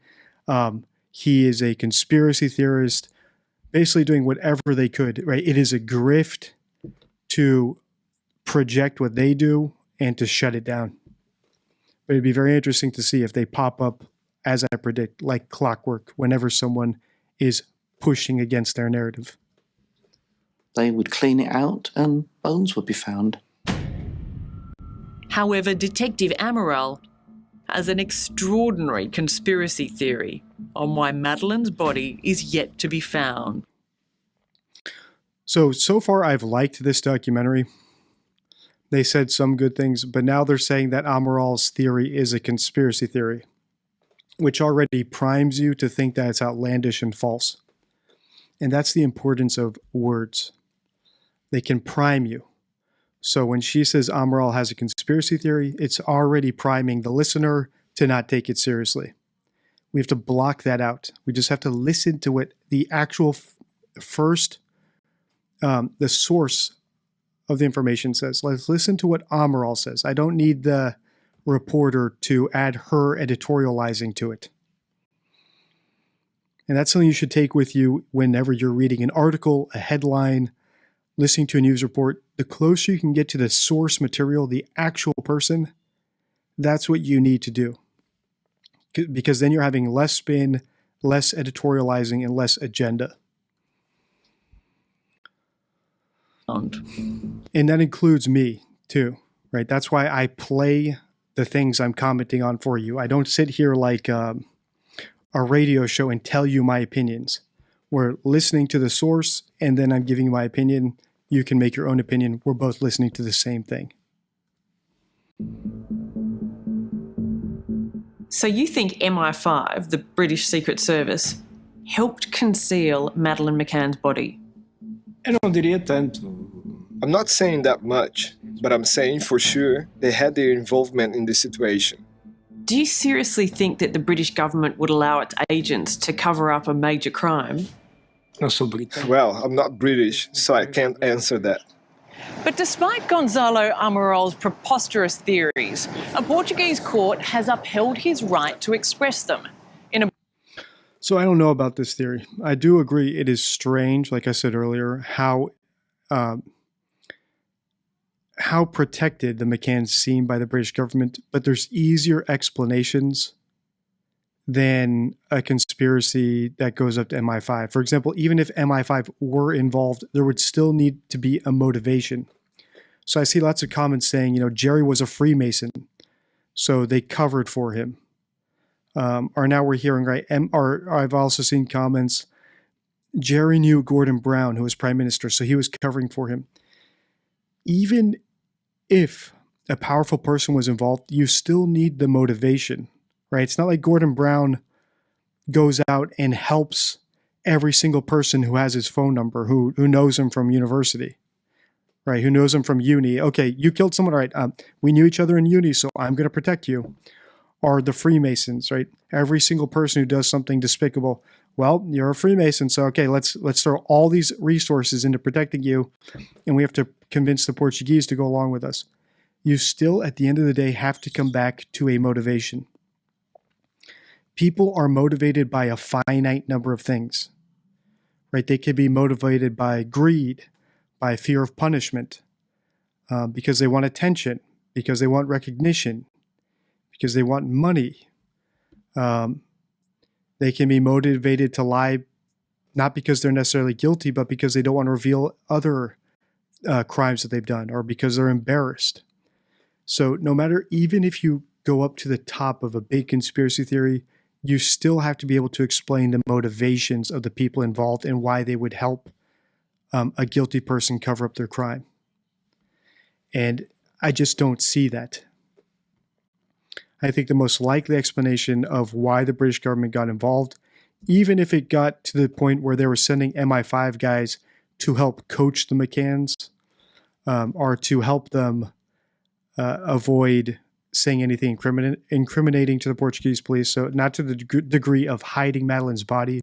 He is a conspiracy theorist, basically doing whatever they could, right? It is a grift to project what they do and to shut it down. But it'd be very interesting to see if they pop up, as I predict, like clockwork, whenever someone is pushing against their narrative. They would clean it out and bones would be found. However, Detective Amaral has an extraordinary conspiracy theory on why Madeleine's body is yet to be found. So far I've liked this documentary. They said some good things, but now they're saying that Amaral's theory is a conspiracy theory, which already primes you to think that it's outlandish and false. And that's the importance of words. They can prime you. So when she says Amaral has a conspiracy theory, it's already priming the listener to not take it seriously. We have to block that out. We just have to listen to what the actual first, the source of the information says. Let's listen to what Amaral says. I don't need the reporter to add her editorializing to it. And that's something you should take with you whenever you're reading an article, a headline, listening to a news report. The closer you can get to the source material, the actual person, that's what you need to do. Because then you're having less spin, less editorializing, and less agenda. And that includes me too, right? That's why I play the things I'm commenting on for you. I don't sit here like a radio show and tell you my opinions. We're listening to the source and then I'm giving you my opinion. You can make your own opinion. We're both listening to the same thing. So you think MI5, the British Secret Service, helped conceal Madeleine McCann's body? Eu não diria tanto. I'm not saying that much, but I'm saying for sure they had their involvement in the situation. Do you seriously think that the British government would allow its agents to cover up a major crime? Well, I'm not British, so I can't answer that. But despite Gonzalo Amaral's preposterous theories, a Portuguese court has upheld his right to express them. So I don't know about this theory. I do agree it is strange, like I said earlier, how protected the McCanns seem by the British government, but there's easier explanations than a conspiracy that goes up to MI5. For example, even if MI5 were involved, there would still need to be a motivation. So I see lots of comments saying, Jerry was a Freemason, so they covered for him. Or now we're hearing, right, or I've also seen comments, Jerry knew Gordon Brown, who was prime minister, so he was covering for him. Even if a powerful person was involved, you still need the motivation, right? It's not like Gordon Brown goes out and helps every single person who has his phone number, who knows him from university, right? Who knows him from uni. Okay, you killed someone, all right? We knew each other in uni, so I'm going to protect you. Or the Freemasons, right? Every single person who does something despicable, well, you're a Freemason, so okay, let's throw all these resources into protecting you, and we have to convince the Portuguese to go along with us. You still, at the end of the day, have to come back to a motivation. People are motivated by a finite number of things, right? They could be motivated by greed, by fear of punishment, because they want attention, because they want recognition, because they want money. They can be motivated to lie, not because they're necessarily guilty, but because they don't want to reveal other crimes that they've done, or because they're embarrassed. So no matter, even if you go up to the top of a big conspiracy theory, you still have to be able to explain the motivations of the people involved and why they would help a guilty person cover up their crime. And I just don't see that. I think the most likely explanation of why the British government got involved, even if it got to the point where they were sending MI5 guys to help coach the McCanns, or to help them avoid saying anything incriminating to the Portuguese police, so not to the degree of hiding Madeline's body.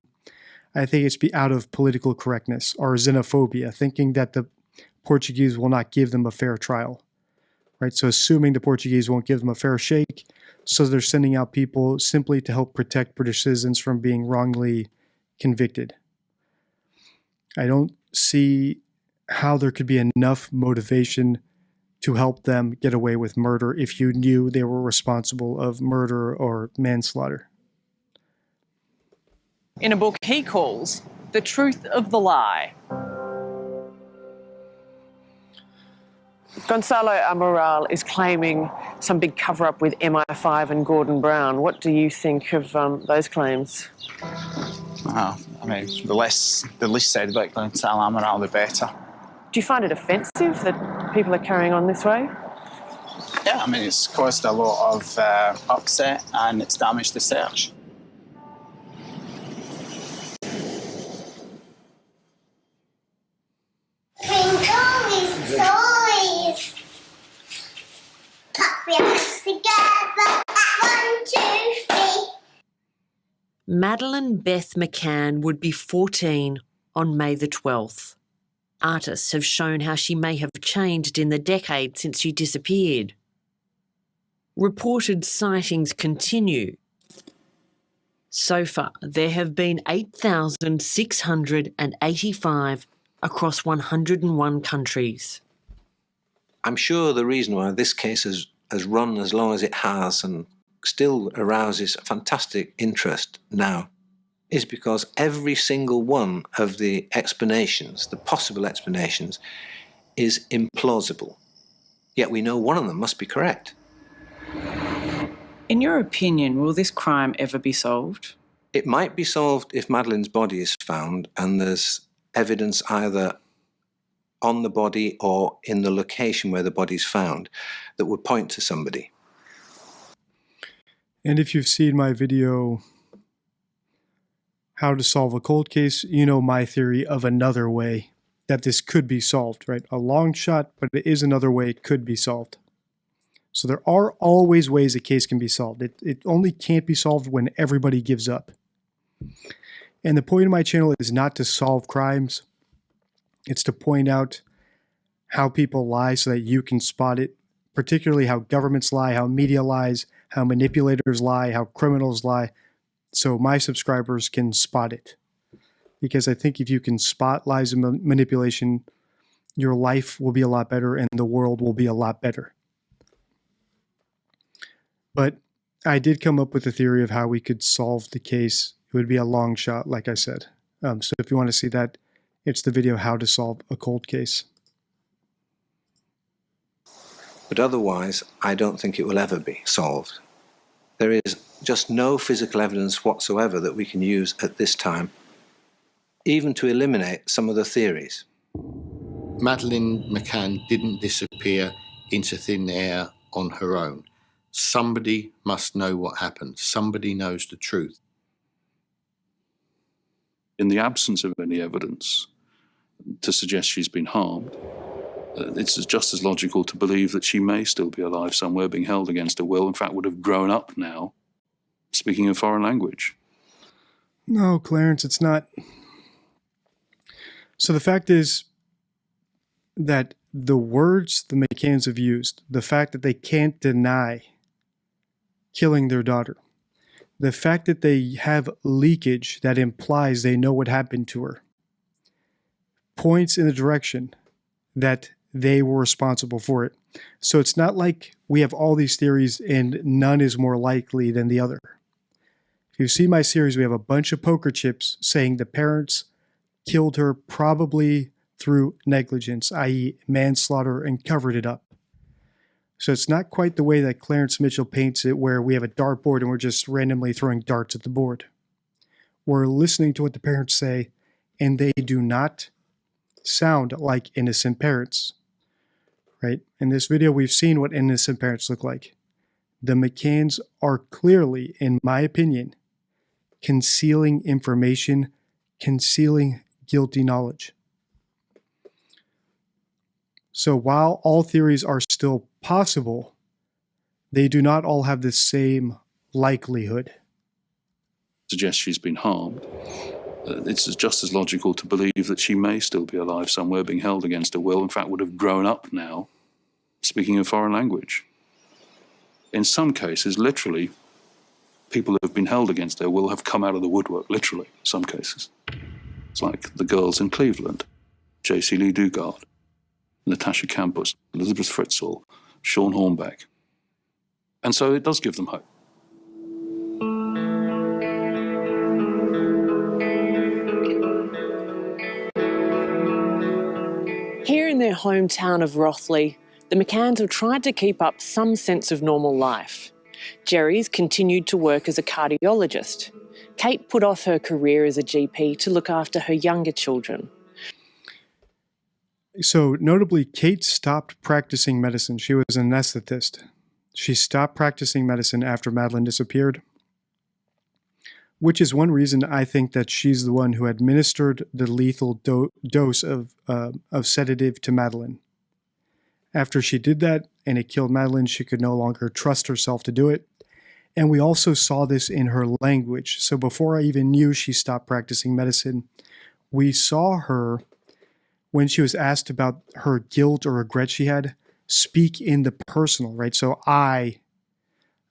I think it's out of political correctness or xenophobia, thinking that the Portuguese will not give them a fair trial, right? So assuming the Portuguese won't give them a fair shake, so they're sending out people simply to help protect British citizens from being wrongly convicted. I don't see how there could be enough motivation to help them get away with murder if you knew they were responsible of murder or manslaughter. In a book he calls The Truth of the Lie. Gonzalo Amaral is claiming some big cover-up with MI5 and Gordon Brown. What do you think of those claims? I mean, the less said about Gonzalo Amaral, the better. Do you find it offensive that people are carrying on this way? Yeah, I mean, it's caused a lot of upset and it's damaged the search. Madeleine Beth McCann would be 14 on May the 12th. Artists have shown how she may have changed in the decade since she disappeared. Reported sightings continue. So far, there have been 8,685 across 101 countries. I'm sure the reason why this case has run as long as it has and still arouses fantastic interest now is because every single one of the explanations, the possible explanations, is implausible. Yet we know one of them must be correct. In your opinion, will this crime ever be solved? It might be solved if Madeleine's body is found and there's evidence either on the body or in the location where the body's found that would point to somebody. And if you've seen my video, How to Solve a Cold Case, you know my theory of another way that this could be solved, right? A long shot, but it is another way it could be solved. So there are always ways a case can be solved. It only can't be solved when everybody gives up. And the point of my channel is not to solve crimes. It's to point out how people lie so that you can spot it, particularly how governments lie, how media lies, how manipulators lie, how criminals lie, so my subscribers can spot it. Because I think if you can spot lies and manipulation, your life will be a lot better and the world will be a lot better. But I did come up with a theory of how we could solve the case. It would be a long shot, like I said. So if you want to see that, it's the video How to Solve a Cold Case. But otherwise, I don't think it will ever be solved. There is just no physical evidence whatsoever that we can use at this time, even to eliminate some of the theories. Madeleine McCann didn't disappear into thin air on her own. Somebody must know what happened. Somebody knows the truth. In the absence of any evidence to suggest she's been harmed, it's just as logical to believe that she may still be alive somewhere, being held against her will, in fact would have grown up now, speaking a foreign language. No, Clarence, it's not. So the fact is that the words the McCanns have used, the fact that they can't deny killing their daughter, the fact that they have leakage that implies they know what happened to her, points in the direction that they were responsible for it. So it's not like we have all these theories and none is more likely than the other. If you see my series, we have a bunch of poker chips saying the parents killed her probably through negligence, i.e. manslaughter, and covered it up. So it's not quite the way that Clarence Mitchell paints it, where we have a dartboard and we're just randomly throwing darts at the board. We're listening to what the parents say, and they do not sound like innocent parents. Right? In this video, we've seen what innocent parents look like. The McCanns are clearly, in my opinion, concealing information, concealing guilty knowledge. So while all theories are still possible, they do not all have the same likelihood. Suggests she's been harmed. It's just as logical to believe that she may still be alive somewhere, being held against her will, in fact would have grown up now, speaking a foreign language. In some cases, literally, people who have been held against their will have come out of the woodwork, literally, in some cases. It's like the girls in Cleveland, J.C. Lee Dugard, Natasha Campos, Elizabeth Fritzl, Sean Hornbeck. And so it does give them hope. Here in their hometown of Rothley, the McCanns have tried to keep up some sense of normal life. Jerry's continued to work as a cardiologist. Kate put off her career as a GP to look after her younger children. So notably, Kate stopped practicing medicine. She was an anesthetist. She stopped practicing medicine after Madeline disappeared, which is one reason I think that she's the one who administered the lethal dose of sedative to Madeline. After she did that and it killed Madeline, she could no longer trust herself to do it. And we also saw this in her language. So before I even knew she stopped practicing medicine, we saw her, when she was asked about her guilt or regret she had, speak in the personal, right? So I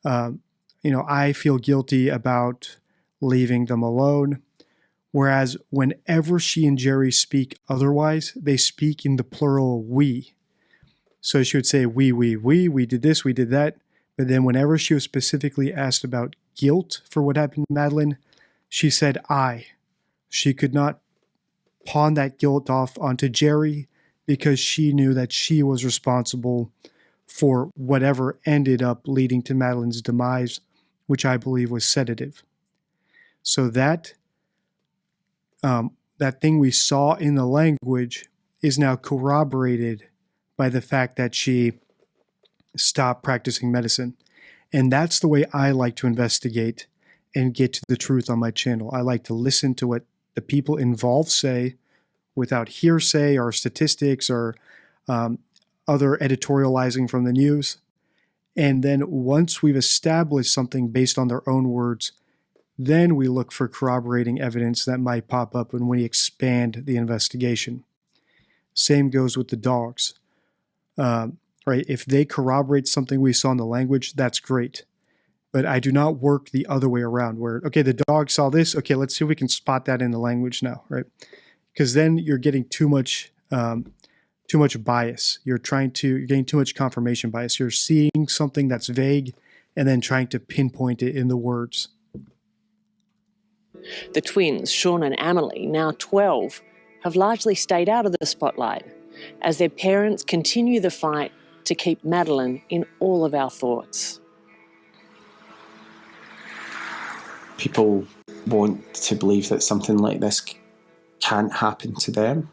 feel guilty about leaving them alone. Whereas whenever she and Jerry speak otherwise, they speak in the plural we. So she would say, we did this, we did that. But then whenever she was specifically asked about guilt for what happened to Madeline, she said I. She could not pawn that guilt off onto Jerry because she knew that she was responsible for whatever ended up leading to Madeline's demise, which I believe was sedative. So that thing we saw in the language is now corroborated by the fact that she stopped practicing medicine. And that's the way I like to investigate and get to the truth on my channel. I like to listen to what the people involved say without hearsay or statistics or other editorializing from the news. And then once we've established something based on their own words, then we look for corroborating evidence that might pop up when we expand the investigation. Same goes with the dogs. Right? If they corroborate something we saw in the language, that's great. But I do not work the other way around where, okay, the dog saw this. Okay, let's see if we can spot that in the language now, right? Because then you're getting too much bias. You're getting too much confirmation bias. You're seeing something that's vague and then trying to pinpoint it in the words. The twins, Sean and Amelie, now 12, have largely stayed out of the spotlight as their parents continue the fight to keep Madeline in all of our thoughts. People want to believe that something like this can't happen to them,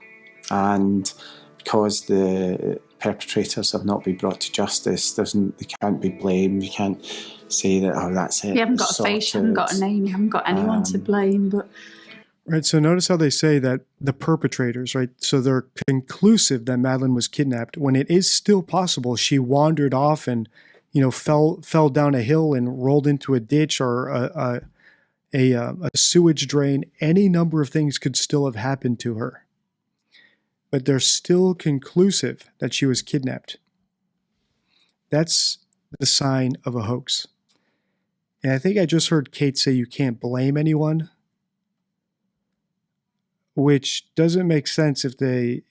and because the perpetrators have not been brought to justice. They can't be blamed. You can't say that, oh, that's it. You haven't got a face, you haven't got a name, you haven't got anyone to blame. But right, so notice how they say that the perpetrators, right, so they're conclusive that Madeleine was kidnapped when it is still possible she wandered off and, you know, fell down a hill and rolled into a ditch or a sewage drain. Any number of things could still have happened to her. But they're still conclusive that she was kidnapped. That's the sign of a hoax. And I think I just heard Kate say you can't blame anyone, which doesn't make sense if they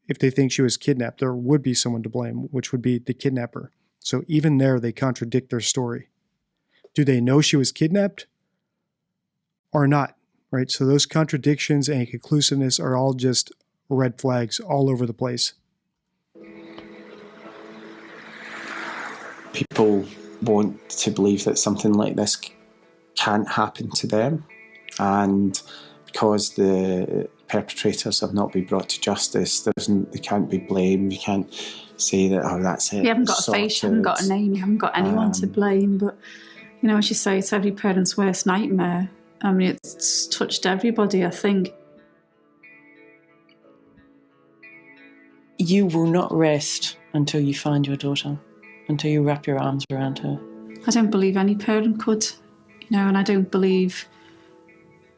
think she was kidnapped. There would be someone to blame, which would be the kidnapper. So even there, they contradict their story. Do they know she was kidnapped or not? Right? So those contradictions and conclusiveness are all just red flags all over the place. People want to believe that something like this can't happen to them, and because the perpetrators have not been brought to justice, they can't be blamed. You can't say that, oh, that's it. You haven't got a face, you haven't got a name, you haven't got anyone to blame. But, you know, as you say, it's every parent's worst nightmare. I mean, it's touched everybody, I think. You will not rest until you find your daughter, until you wrap your arms around her. I don't believe any parent could, you know, and I don't believe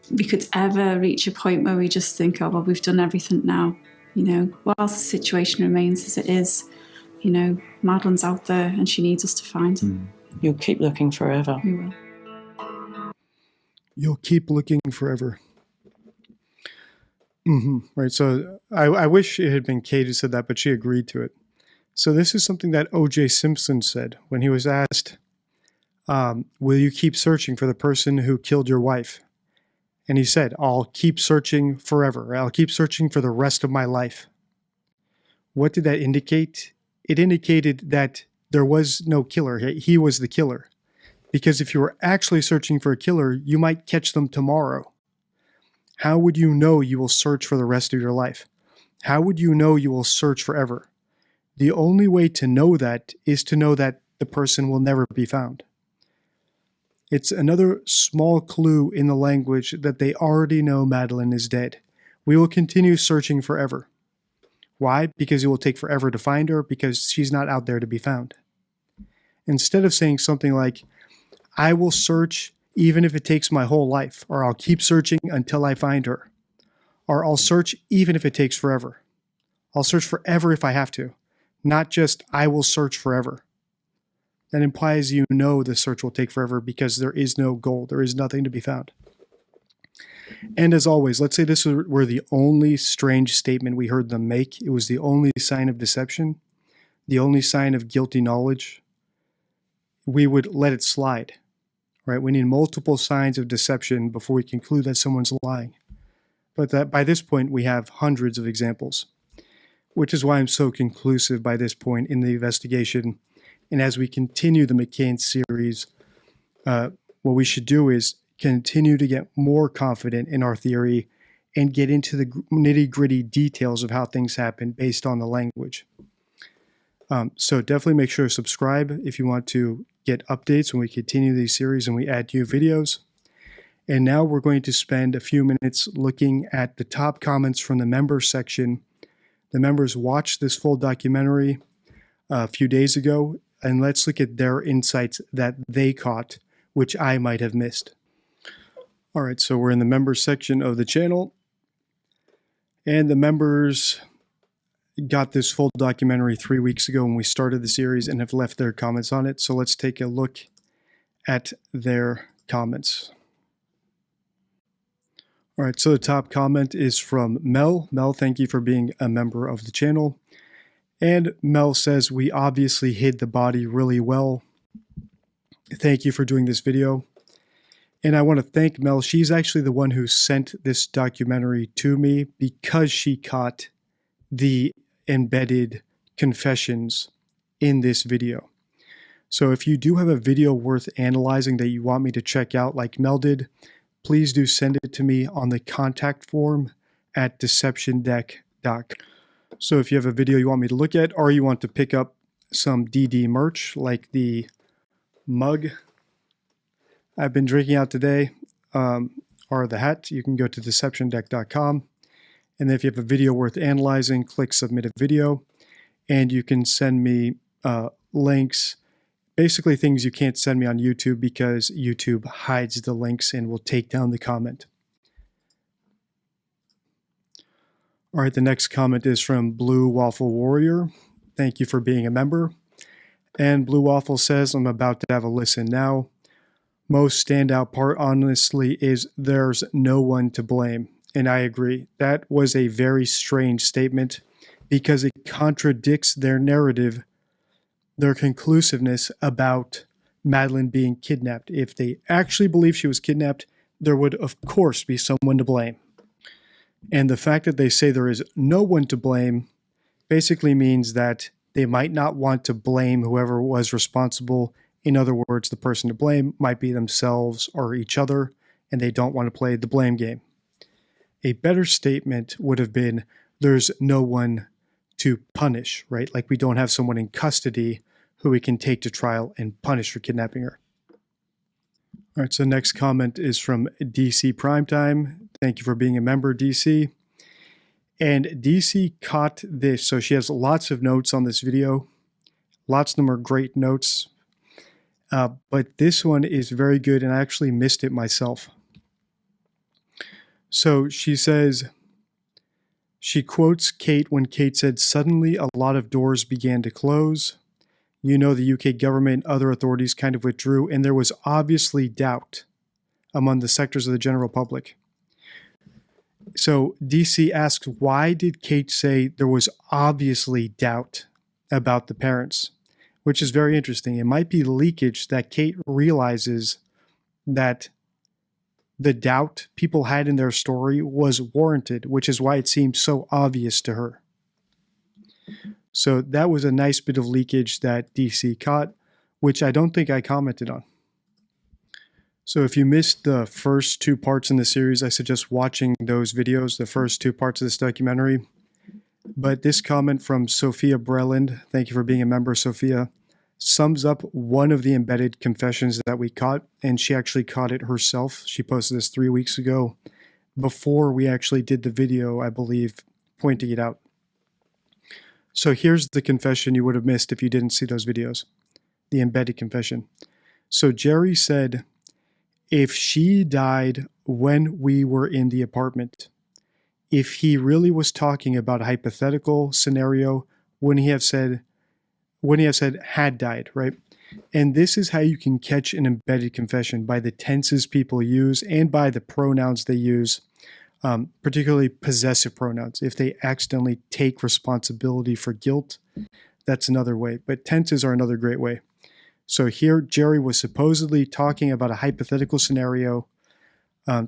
we could ever reach a point where we just think, oh, well, we've done everything now. You know, whilst the situation remains as it is, you know, Madeleine's out there and she needs us to find her. You'll keep looking forever. We will. You'll keep looking forever. Right, so I wish it had been Kate who said that, but she agreed to it. So this is something that O.J. Simpson said when he was asked, will you keep searching for the person who killed your wife? And he said, I'll keep searching forever. I'll keep searching for the rest of my life. What did that indicate? It indicated that there was no killer. He was the killer. Because if you were actually searching for a killer, you might catch them tomorrow. How would you know you will search for the rest of your life? How would you know you will search forever? The only way to know that is to know that the person will never be found. It's another small clue in the language that they already know Madeleine is dead. We will continue searching forever. Why? Because it will take forever to find her, because she's not out there to be found. Instead of saying something like, I will search even if it takes my whole life, or I'll keep searching until I find her, or I'll search even if it takes forever. I'll search forever if I have to, not just I will search forever. That implies you know the search will take forever because there is no goal, there is nothing to be found. And as always, let's say this were the only strange statement we heard them make. It was the only sign of deception, the only sign of guilty knowledge. We would let it slide. Right? We need multiple signs of deception before we conclude that someone's lying. But that by this point, we have hundreds of examples, which is why I'm so conclusive by this point in the investigation. And as we continue the McCann series, what we should do is continue to get more confident in our theory and get into the nitty-gritty details of how things happen based on the language. So definitely make sure to subscribe if you want to get updates when we continue these series and we add new videos. And now we're going to spend a few minutes looking at the top comments from the members section. The members watched this full documentary a few days ago, and let's look at their insights that they caught, which I might have missed. All right, so we're in the members section of the channel, and the members got this full documentary 3 weeks ago when we started the series and have left their comments on it. So let's take a look at their comments. All right, so the top comment is from Mel. Mel, thank you for being a member of the channel. And Mel says, we obviously hid the body really well. Thank you for doing this video. And I want to thank Mel. She's actually the one who sent this documentary to me because she caught the embedded confessions in this video. So if you do have a video worth analyzing that you want me to check out like Mel did, please do send it to me on the contact form at deceptiondeck.com. So if you have a video you want me to look at, or you want to pick up some DD merch, like the mug I've been drinking out today, or the hat, you can go to deceptiondeck.com. And then if you have a video worth analyzing, click submit a video, and you can send me links, basically things you can't send me on YouTube because YouTube hides the links and will take down the comment. All right, the next comment is from Blue Waffle Warrior. Thank you for being a member. And Blue Waffle says, I'm about to have a listen now. Most standout part, honestly, is there's no one to blame. And I agree. That was a very strange statement because it contradicts their narrative, their conclusiveness about Madeleine being kidnapped. If they actually believe she was kidnapped, there would, of course, be someone to blame. And the fact that they say there is no one to blame basically means that they might not want to blame whoever was responsible. In other words, the person to blame might be themselves or each other, and they don't want to play the blame game. A better statement would have been, there's no one to punish, right? Like we don't have someone in custody who we can take to trial and punish for kidnapping her. All right, so next comment is from DC Primetime. Thank you for being a member, DC. And DC caught this, so she has lots of notes on this video. Lots of them are great notes. But this one is very good, and I actually missed it myself. So she says, she quotes Kate when Kate said, suddenly a lot of doors began to close. You know, the UK government and other authorities kind of withdrew, and there was obviously doubt among the sectors of the general public. So DC asks, why did Kate say there was obviously doubt about the parents? Which is very interesting. It might be leakage that Kate realizes that the doubt people had in their story was warranted, which is why it seemed so obvious to her. So that was a nice bit of leakage that DC caught, which I don't think I commented on. So if you missed the first two parts in the series, I suggest watching those videos, the first two parts of this documentary. But this comment from Sophia Breland, thank you for being a member, Sophia, sums up one of the embedded confessions that we caught, and she actually caught it herself. She posted this 3 weeks ago, before we actually did the video, I believe, pointing it out. So here's the confession you would have missed if you didn't see those videos, the embedded confession. So Jerry said, if she died when we were in the apartment, if he really was talking about a hypothetical scenario, wouldn't he have said had died, right? And this is how you can catch an embedded confession, by the tenses people use and by the pronouns they use, particularly possessive pronouns. If they accidentally take responsibility for guilt, that's another way. But tenses are another great way. So here, Jerry was supposedly talking about a hypothetical scenario,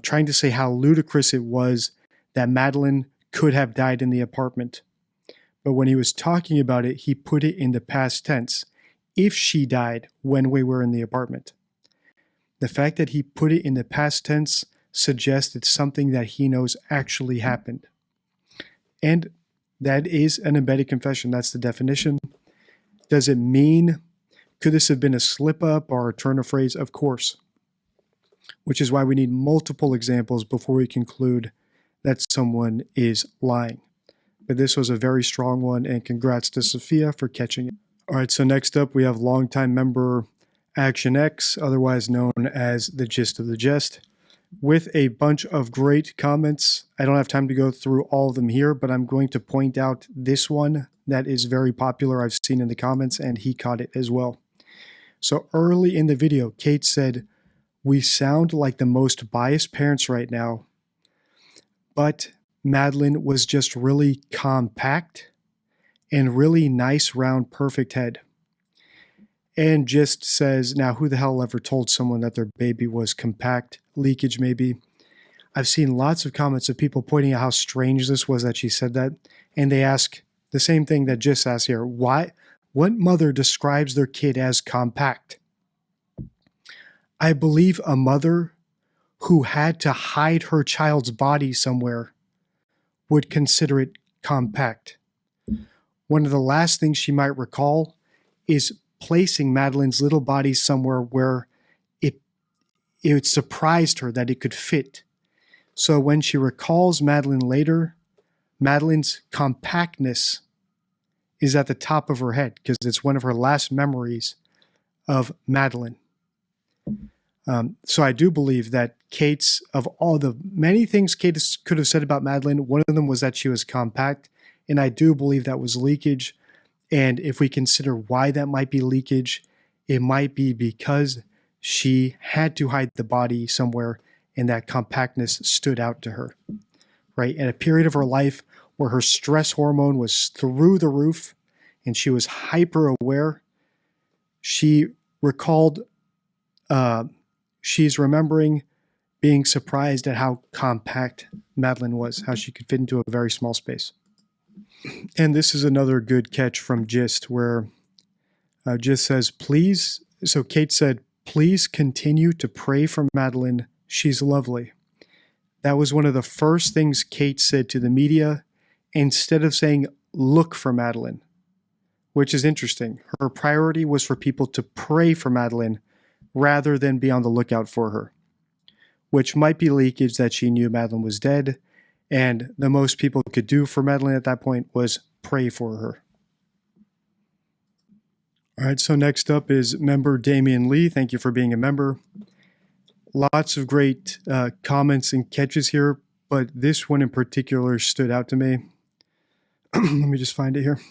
trying to say how ludicrous it was that Madeleine could have died in the apartment. But when he was talking about it, he put it in the past tense. If she died when we were in the apartment. The fact that he put it in the past tense suggests it's something that he knows actually happened. And that is an embedded confession. That's the definition. Does it mean, could this have been a slip up or a turn of phrase? Of course. Which is why we need multiple examples before we conclude that someone is lying. But this was a very strong one, and congrats to Sophia for catching it. All right, so next up we have longtime member Action X, otherwise known as the Gist of the Jest, with a bunch of great comments. I don't have time to go through all of them here, but I'm going to point out this one that is very popular I've seen in the comments, and he caught it as well. So early in the video, Kate said, we sound like the most biased parents right now, but Madeleine was just really compact and really nice, round, perfect head. And just says, now who the hell ever told someone that their baby was compact? Leakage maybe. I've seen lots of comments of people pointing out how strange this was that she said that. And they ask the same thing that Gist asked here. Why? What mother describes their kid as compact? I believe a mother who had to hide her child's body somewhere would consider it compact. one of the last things she might recall is placing Madeline's little body somewhere where it surprised her that it could fit. So when she recalls Madeline later, Madeline's compactness is at the top of her head because it's one of her last memories of Madeline. So I do believe that Kate's, of all the many things Kate could have said about Madeline, one of them was that she was compact, and I do believe that was leakage. And if we consider why that might be leakage, it might be because she had to hide the body somewhere and that compactness stood out to her, right? At a period of her life where her stress hormone was through the roof and she was hyper aware, she recalled, she's remembering being surprised at how compact Madeline was, how she could fit into a very small space. And this is another good catch from Gist where Gist says, please, so Kate said, please continue to pray for Madeline. She's lovely. That was one of the first things Kate said to the media instead of saying, look for Madeline, which is interesting. Her priority was for people to pray for Madeline rather than be on the lookout for her, which might be leakage that she knew Madeline was dead, and the most people could do for Madeline at that point was pray for her. All right, so next up is member Damian Lee. Thank you for being a member. Lots of great comments and catches here, but this one in particular stood out to me. Let me just find it here.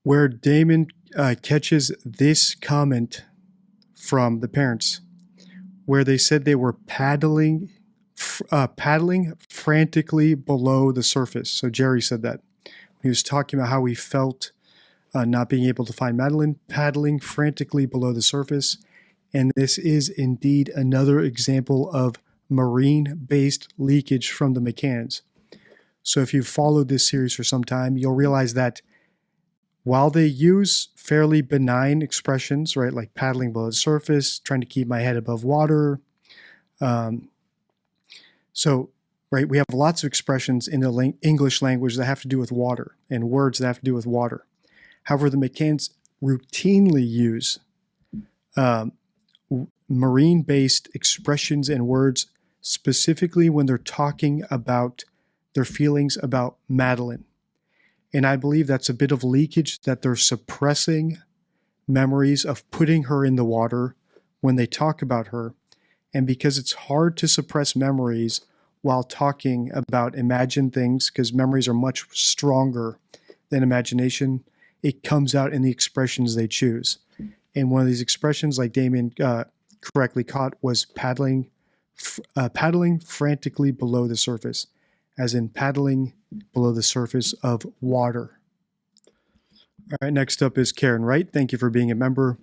Where Damon catches this comment from the parents, where they said they were paddling frantically below the surface. So Jerry said that. He was talking about how he felt not being able to find Madeline, paddling frantically below the surface. And this is indeed another example of marine-based leakage from the McCanns. So if you've followed this series for some time, you'll realize that while they use fairly benign expressions, right, like paddling below the surface, trying to keep my head above water. Right, we have lots of expressions in the English language that have to do with water and words that have to do with water. However, the McCanns routinely use marine-based expressions and words specifically when they're talking about their feelings about Madeline. And I believe that's a bit of leakage, that they're suppressing memories of putting her in the water when they talk about her. And because it's hard to suppress memories while talking about imagined things, because memories are much stronger than imagination, it comes out in the expressions they choose. And one of these expressions, like Damien correctly caught, was paddling frantically below the surface, as in paddling below the surface of water. All right, next up is Karen Wright. Thank you for being a member.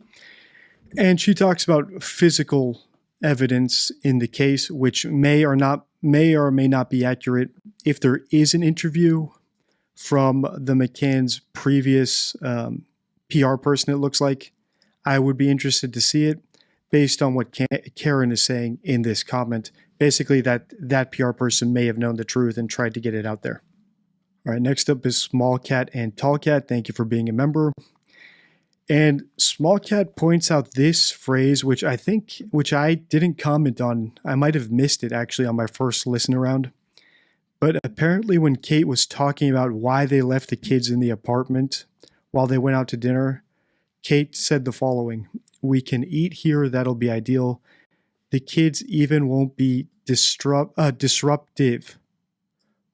And she talks about physical evidence in the case, which may or may not be accurate. If there is an interview from the McCann's previous PR person, it looks like, I would be interested to see it based on what Karen is saying in this comment. Basically, that PR person may have known the truth and tried to get it out there. All right, next up is Small Cat and Tall Cat. Thank you for being a member. And Small Cat points out this phrase, which I didn't comment on. I might have missed it actually on my first listen around. But apparently when Kate was talking about why they left the kids in the apartment while they went out to dinner, Kate said the following: "We can eat here, that'll be ideal. The kids even won't be disruptive.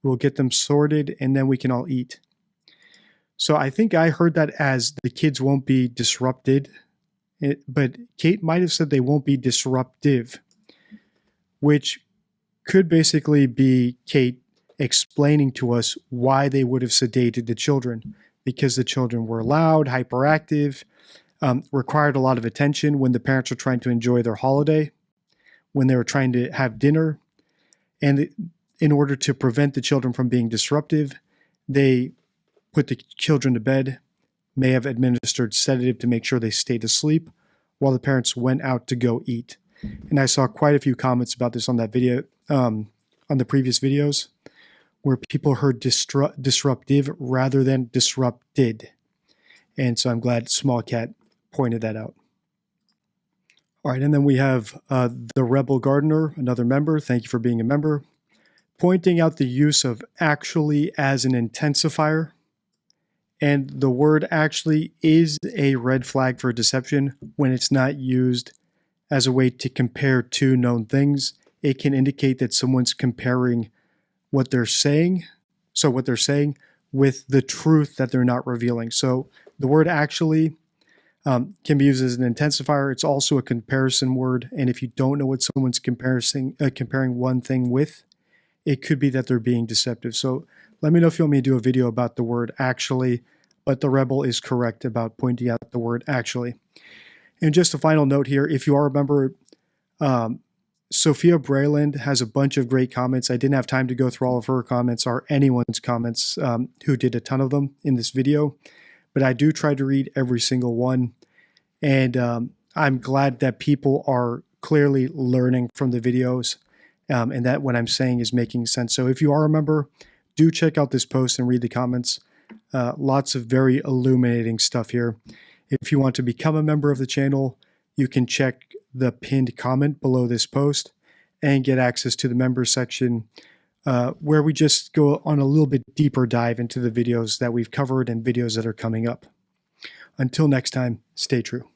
We'll get them sorted and then we can all eat." So I think I heard that as the kids won't be disrupted, but Kate might have said they won't be disruptive, which could basically be Kate explaining to us why they would have sedated the children, because the children were loud, hyperactive, required a lot of attention when the parents were trying to enjoy their holiday, when they were trying to have dinner. And in order to prevent the children from being disruptive, they put the children to bed, may have administered sedative to make sure they stayed asleep while the parents went out to go eat. And I saw quite a few comments about this on that video, on the previous videos, where people heard disruptive rather than disrupted. And so I'm glad Small Cat pointed that out. All right, and then we have the Rebel Gardener, another member. Thank you for being a member. Pointing out the use of actually as an intensifier. And the word actually is a red flag for deception when it's not used as a way to compare two known things. It can indicate that someone's comparing what they're saying, with the truth that they're not revealing. So the word actually can be used as an intensifier. It's also a comparison word. And if you don't know what someone's comparing one thing with, it could be that they're being deceptive. So let me know if you want me to do a video about the word actually, but the Rebel is correct about pointing out the word actually. And just a final note here, if you are a member, Sophia Brayland has a bunch of great comments. I didn't have time to go through all of her comments or anyone's comments, who did a ton of them in this video, but I do try to read every single one. And I'm glad that people are clearly learning from the videos, and that what I'm saying is making sense. So if you are a member, do check out this post and read the comments. Lots of very illuminating stuff here. If you want to become a member of the channel, you can check the pinned comment below this post and get access to the members section, where we just go on a little bit deeper dive into the videos that we've covered and videos that are coming up. Until next time, stay true.